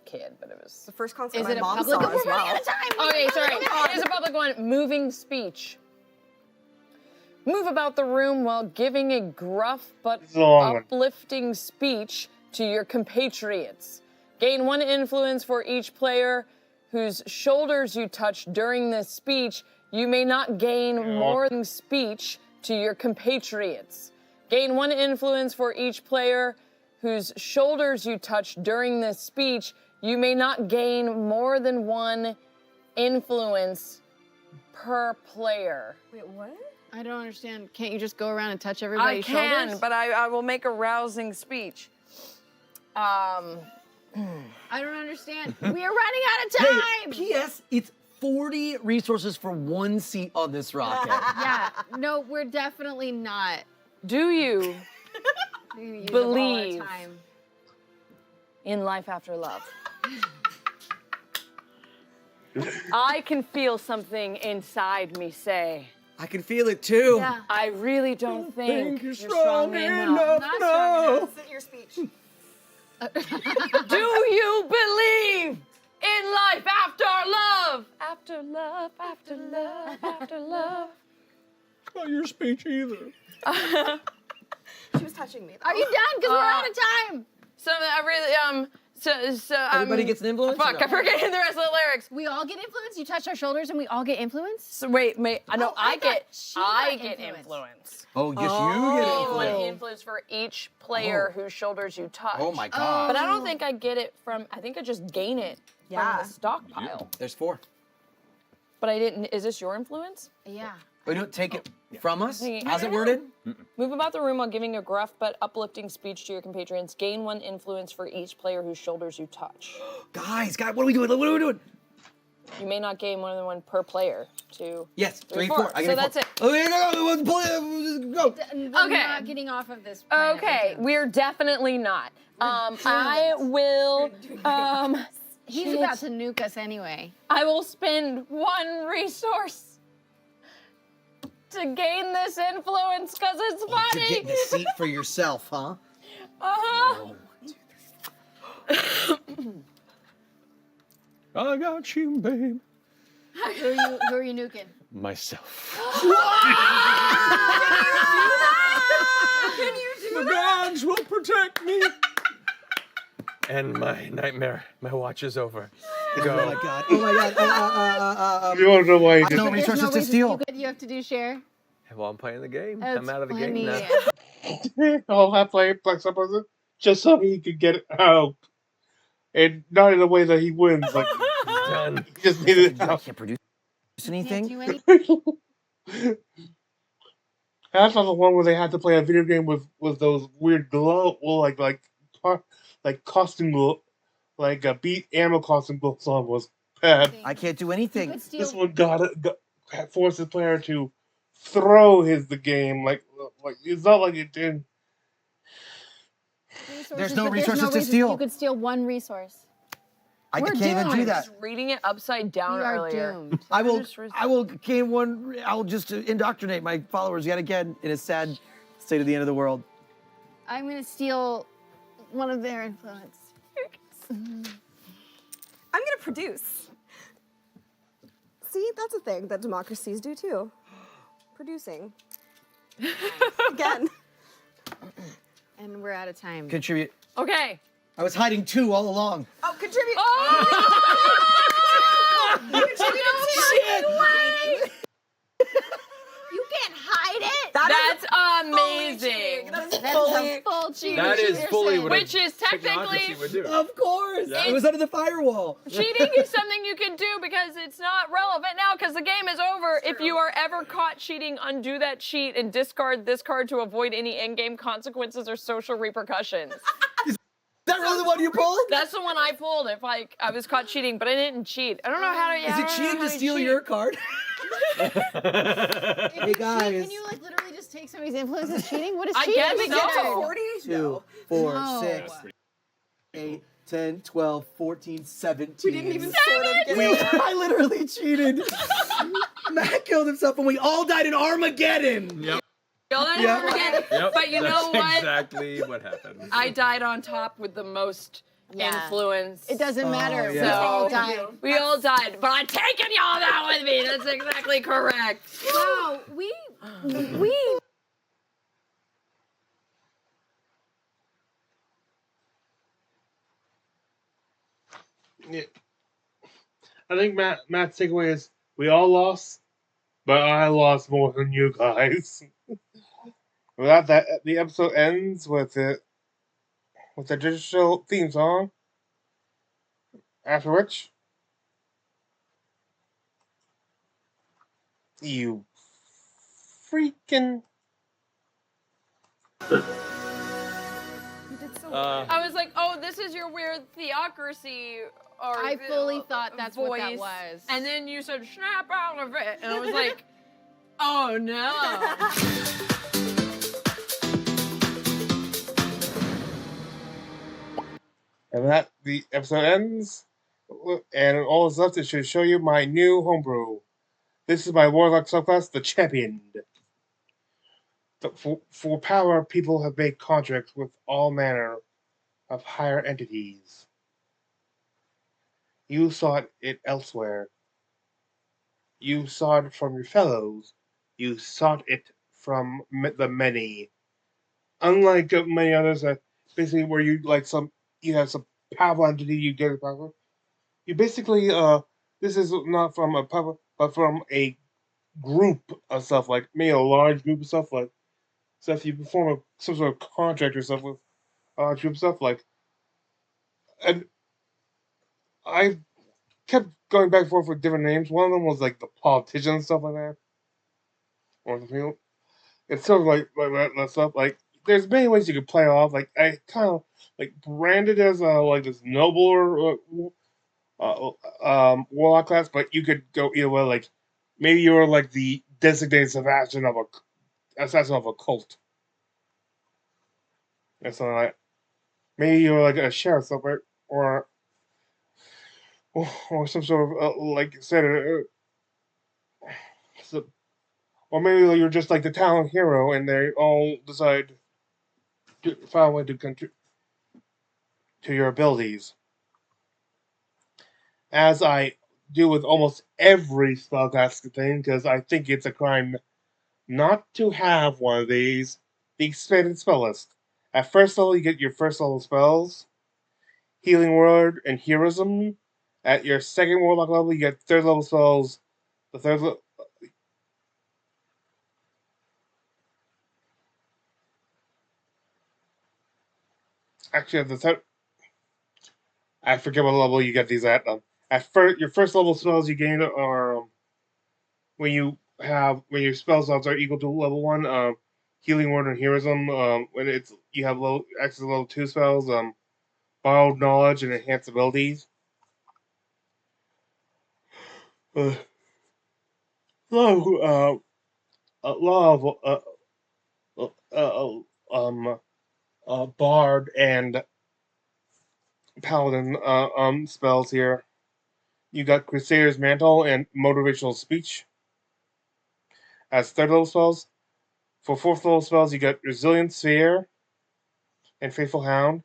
kid, but it was. The first concert Is my it a mom public? saw We're as running well. out of time. Okay, sorry. It is a public one. Moving speech. Move about the room while giving a gruff but This is a long one. uplifting speech to your compatriots. Gain 1 influence for each player whose shoulders you touch during this speech. You may not gain more than speech to your compatriots. Gain 1 influence for each player whose shoulders you touch during this speech. You may not gain more than 1 influence per player. Wait, what? I don't understand. Can't you just go around and touch I everybody's can, shoulders? but I will make a rousing speech. I don't understand. We are running out of time. Hey, P.S. It's 40 resources for 1 seat on this rocket. Yeah. No, we're definitely not. Do you We're gonna use up all our Believe. time. in life after love? I can feel something inside me say, I can feel it too. Yeah. I really don't think you're strong strong enough. Not strong enough. Sit your speech. Do you believe in life after love? After love, after love, after love. Not your speech either. She was touching me. Are you done? Because we're out of time. So I really Everybody gets an influence? or Fuck, no? I'm forgetting the rest of the lyrics. We all get influence. You touch our shoulders and we all get influence. So wait, I know Oh, I I get thought she got get influence. influence. Oh, yes, you get Gain 1 influence. influence for each player whose shoulders you touch. Oh my god. But I don't think I get it from. I think I just gain it Yeah. from the stockpile. There's 4. But I didn't. Is this your influence? Yeah. We don't take it from us? Thinking- How's it worded? Move about the room while giving a gruff but uplifting speech to your compatriots. Gain 1 influence for each player whose shoulders you touch. Guys, what are we doing? What are we doing? You may not gain more than 1 per player. 2. Yes, 3, 3, 4. 4. I So get that's it. Okay, go. We're Okay. not getting off of this. planet. Okay, we're definitely not. I will. He's shit. about to nuke us anyway. I will spend 1 resource to gain this influence because it's You're funny. getting a seat for yourself, huh? Uh-huh. I got you, babe. Who are you nuking? Myself. Can you do The gods will protect me. And my nightmare, my watch is over. Go. Oh my god. Oh my god. You don't know why you did No that. There's resources no to way steal. You have to do share. Well, I'm playing the game. That's I'm out of the funny. game now. I'll have play some person just so he could get it out. And not in a way that he wins. Like, Done. he just needed it I out. can't produce Can't anything. do anything. That's not the one where they had to play a video game with those weird glow, like costume glow, like a beat ammo costume glow song was bad. I can't do You anything. could This steal. one got forced the player to throw the game. Like it's not like it did. There's no but resources to reason- steal. You could steal 1 resource. I We're can't even do doomed. that. Reading it upside down You are earlier. doomed. I will just gain 1. I will just indoctrinate my followers yet again in a sad state of the end of the world. I'm gonna steal 1 of their influence. I'm gonna produce. See, that's a thing that democracies do too. Producing. Again. And we're out of time. Contribute. Okay. I was hiding 2 all along. Oh, contribute. You can't hide it. That's fully amazing. cheating. That is That's fully a full cheat. That is fully what Which is technocracy technically would do. Of course. course. It was under the firewall. Cheating is something you can do because it's not relevant now because the game is over. If you are ever caught cheating, undo that cheat and discard this card to avoid any in-game consequences or social repercussions. Is that really the one you pulled? That's the one I pulled if I was caught cheating, but I didn't cheat. I don't know how to. Is it cheating to steal your card? Hey guys. Can you like literally just take somebody's influence as cheating? What is I cheating? guess We so. get to 40? 2, 4, No. 6, 8, 10, 12, 14, 17. We didn't even sort of get I literally cheated. Matt killed himself and we all died in Armageddon. Yep. But you know That's what? exactly what happened. I died on top with the most influence. It doesn't matter. yeah. We So- all died. We all died, but I'm taking y'all down with me. That's exactly correct. Wow, we Yeah. I think Matt's takeaway is we all lost, but I lost more than you guys. Without that, the episode ends with the traditional theme song. After which, you freaking. I was like, oh, this is your weird theocracy. Or I fully thought that's voice. what that was. And then you said, snap out of it. And I was like, oh no. And that the episode ends, and all that's left is to show you my new homebrew. This is my Warlock subclass, the Championed. For power, people have made contracts with all manner of higher entities. You sought it elsewhere. You sought it from your fellows. You sought it from the many. Unlike many others, basically where you have some powerful entity you get it power. You basically this is not from a power, but from a group of stuff, like maybe a large group of stuff, like stuff you perform some sort of contract or stuff with a large group of stuff, like. And I kept going back and forth with different names. One of them was like the politician and stuff like that. Or the people. It's sort of like that stuff. Like there's many ways you could play off. Like I kind of like branded as like this nobler warlock class, but you could go either way. Like maybe you're like the designated assassin of a cult. Or something like. Maybe you're like a sheriff somewhere, or some sort of like senator. Or maybe you're just like the town hero, and they all decide to find a way to contribute to your abilities. As I do with almost every spellcast thing, because I think it's a crime not to have one of these. The expanded spell list. At first level, you get your first level spells, Healing Word, and Heroism. At your second Warlock level, you get third level spells. The third level. Actually, at the third. I forget what level you get these at. Your first level spells you gain are when your spell slots are equal to level 1. Healing Word and Heroism. When you have access to level 2 spells. Borrowed Knowledge and Enhanced Abilities. A lot of Bard and Paladin spells here. You got Crusader's Mantle and Motivational Speech as third level spells. For fourth level spells, you got Resilient Sphere and Faithful Hound.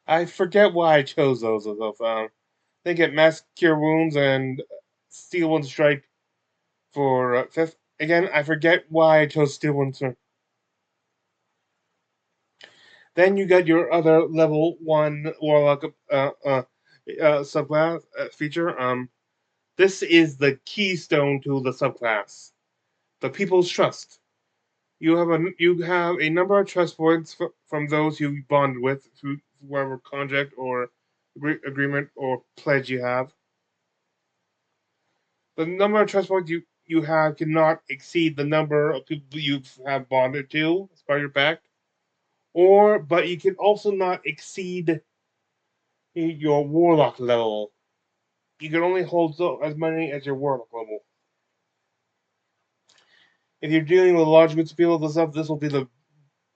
I forget why I chose those. They get Mass Cure Wounds and Steel Wind Strike for fifth. Again, I forget why I chose Steel Wind Strike. Then you got your other level 1 Warlock subclass feature. This is the keystone to the subclass. The People's Trust. You have a number of trust points from those you bonded with through whatever contract or agreement or pledge you have. The number of trust points you have cannot exceed the number of people you have bonded to as part of your pact. But you can also not exceed your warlock level. You can only hold as many as your warlock level. If you're dealing with large groups of people, this will be the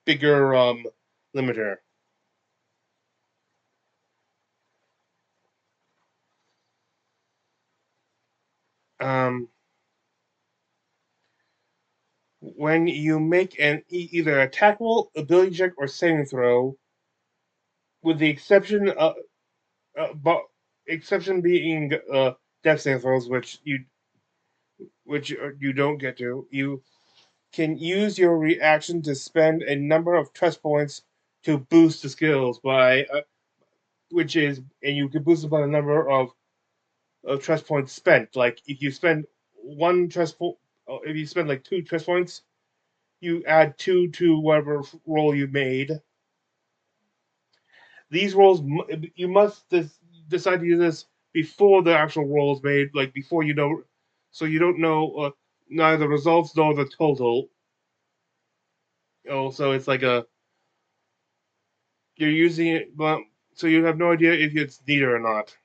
bigger limiter. When you make an either attack roll, ability check, or saving throw, with the exception being death saving throws, which you don't get to, you can use your reaction to spend a number of trust points to boost the skills and you can boost it by the number of trust points spent. Like if you spend if you spend like 2 trust points, you add 2 to whatever roll you made. These rolls, you must decide to do this before the actual roll is made, like before you know, so you don't know neither the results nor the total. So it's like you're using it, but so you have no idea if it's needed or not.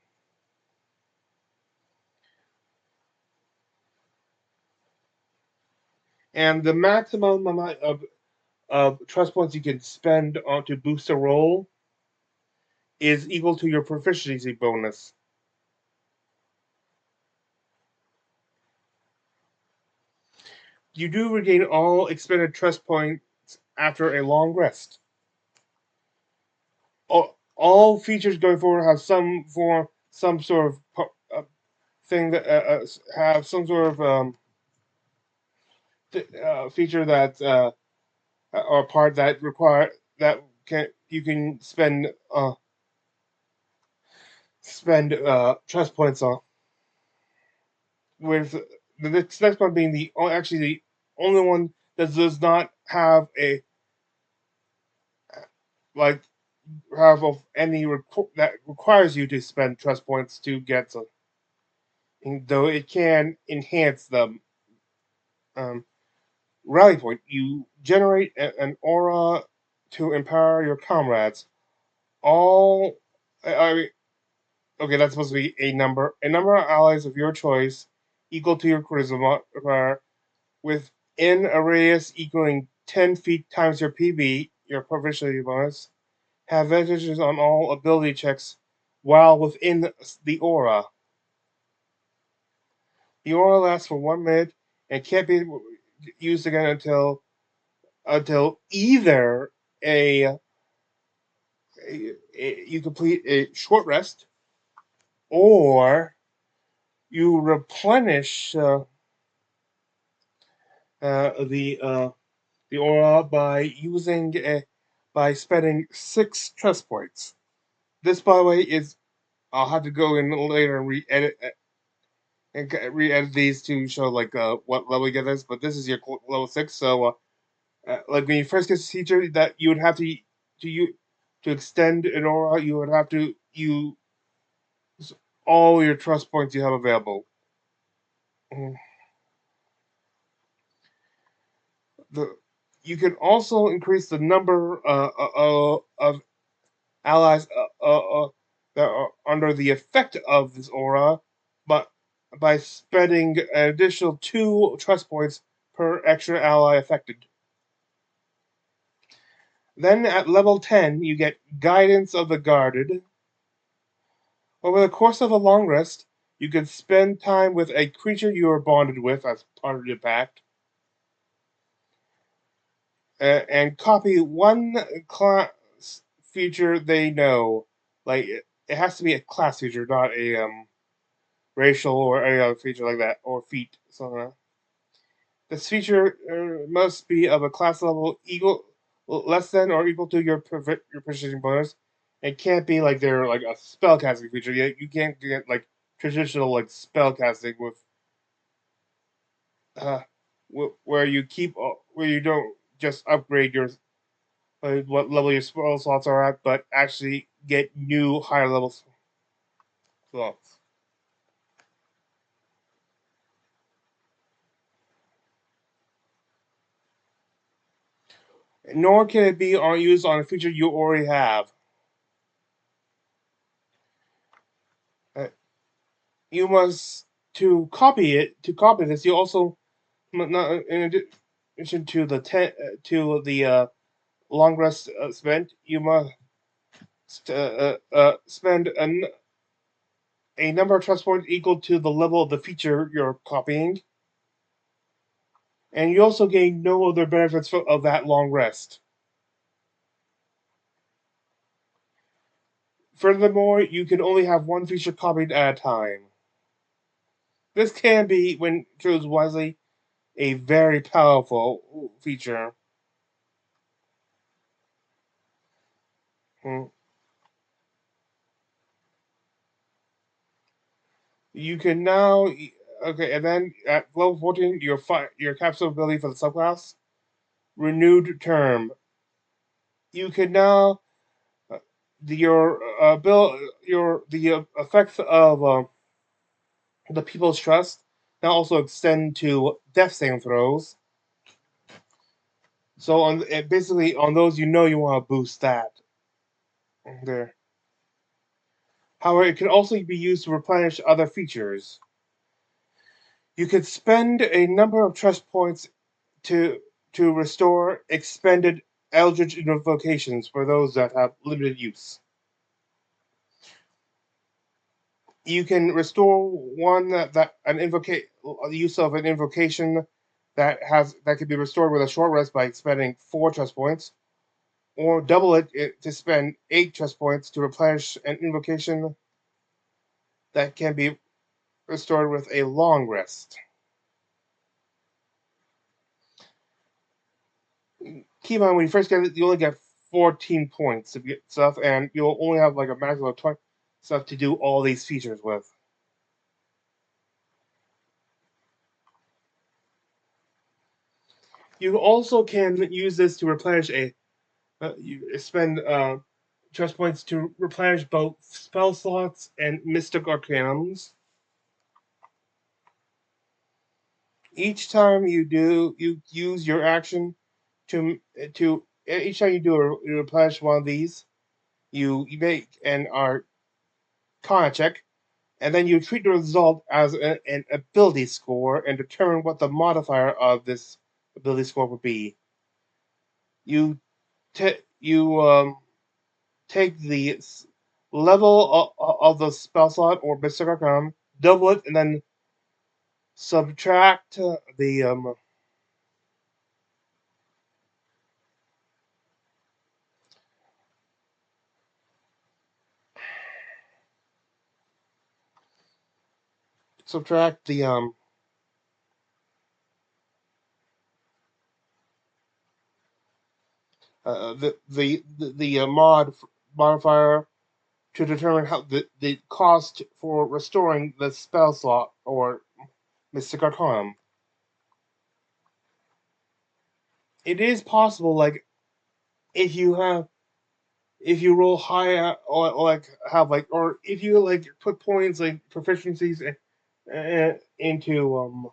And the maximum amount of trust points you can spend on to boost a roll is equal to your proficiency bonus. You do regain all expended trust points after a long rest. All features going forward have some sort of thing that have some sort of feature that or part that you can spend trust points on. With the next one being the only one that does not have a like have of any that requires you to spend trust points to get something, though it can enhance them. Rally point: you generate an aura to empower your comrades. All okay, that's supposed to be a number. A number of allies of your choice equal to your charisma within a radius equaling 10 feet times your PB, your proficiency bonus, have advantages on all ability checks while within the aura. The aura lasts for 1 minute and can't be used again until either you complete a short rest or you replenish the aura by spending 6 trust points. This, by the way, is I'll have to go in later and re-edit these to show like what level you get this. But this is your level 6, so like when you first get this feature, that you would have to extend an aura, you would have to use all your trust points you have available. You can also increase the number of allies that are under the effect of this aura, but by spending an additional 2 trust points per extra ally affected. Then at level 10, you get Guidance of the Guarded. Over the course of a long rest, you can spend time with a creature you are bonded with as part of your pact, and copy 1 class feature they know. Like it has to be a class feature, not a racial or any other feature like that, or feat, something like that. This feature must be of a class level less than or equal to your proficiency bonus. It can't be like they're like a spellcasting feature. You can't get like traditional like spellcasting with where you don't just upgrade your what level your spell slots are at, but actually get new higher level slots. Nor can it be used on a feature you already have. You must to copy this. You also not in addition to the long rest spent. You must spend a number of trust points equal to the level of the feature you're copying, and you also gain no other benefits of that long rest. Furthermore, you can only have one feature copied at a time. This can be, when chosen wisely, a very powerful feature. You can now and then at level 14, your capsule ability for the subclass, renewed term. You can now the effects of the people's trust now also extend to death saving throws. So basically on those you want to boost that there. However, it can also be used to replenish other features. You could spend a number of trust points to restore expended Eldritch invocations for those that have limited use. You can restore one use of an invocation that can be restored with a short rest by expending 4 trust points, or double it to spend 8 trust points to replenish an invocation that can be restored with a long rest. Keep in mind, when you first get it, you only get 14 points to get stuff, and you'll only have like a maximum of 20 stuff to do all these features with. You also can use this to replenish you spend trust points to replenish both spell slots and mystic arcanums. Each time you use your action each time you replenish one of these, you make an Arcana check, and then you treat the result as an ability score and determine what the modifier of this ability score would be. You take the level of the spell slot or mystic arcanum, double it, and then subtract the subtract the modifier to determine how the cost for restoring the spell slot or mystic arcanum. It is possible, like if you roll high or like have like or if you like put points like proficiencies into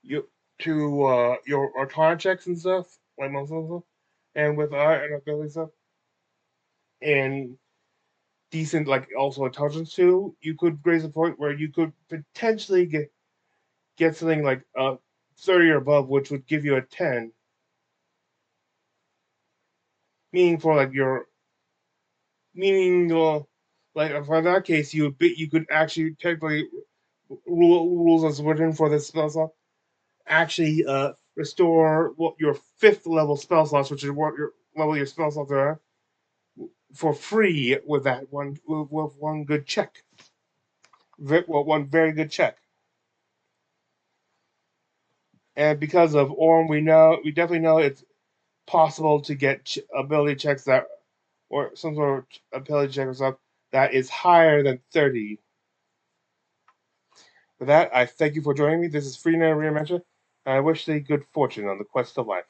you to your Arcana checks and stuff, like most of them, and with art and ability stuff, and decent like also intelligence too, you could raise a point where you could potentially get something like 30 or above, which would give you a 10. Meaning for like your like for that case you could actually technically rules as written for this spell slot actually restore your 5th level spell slots, which is what your level your spell slots are, for free with that one good check. One very good check. And because of Orm, we definitely know it's possible to get ability checks that, or some sort of ability check or stuff that is higher than 30. With that, I thank you for joining me. This is Freenet Readventure, and I wish thee good fortune on the quest of life.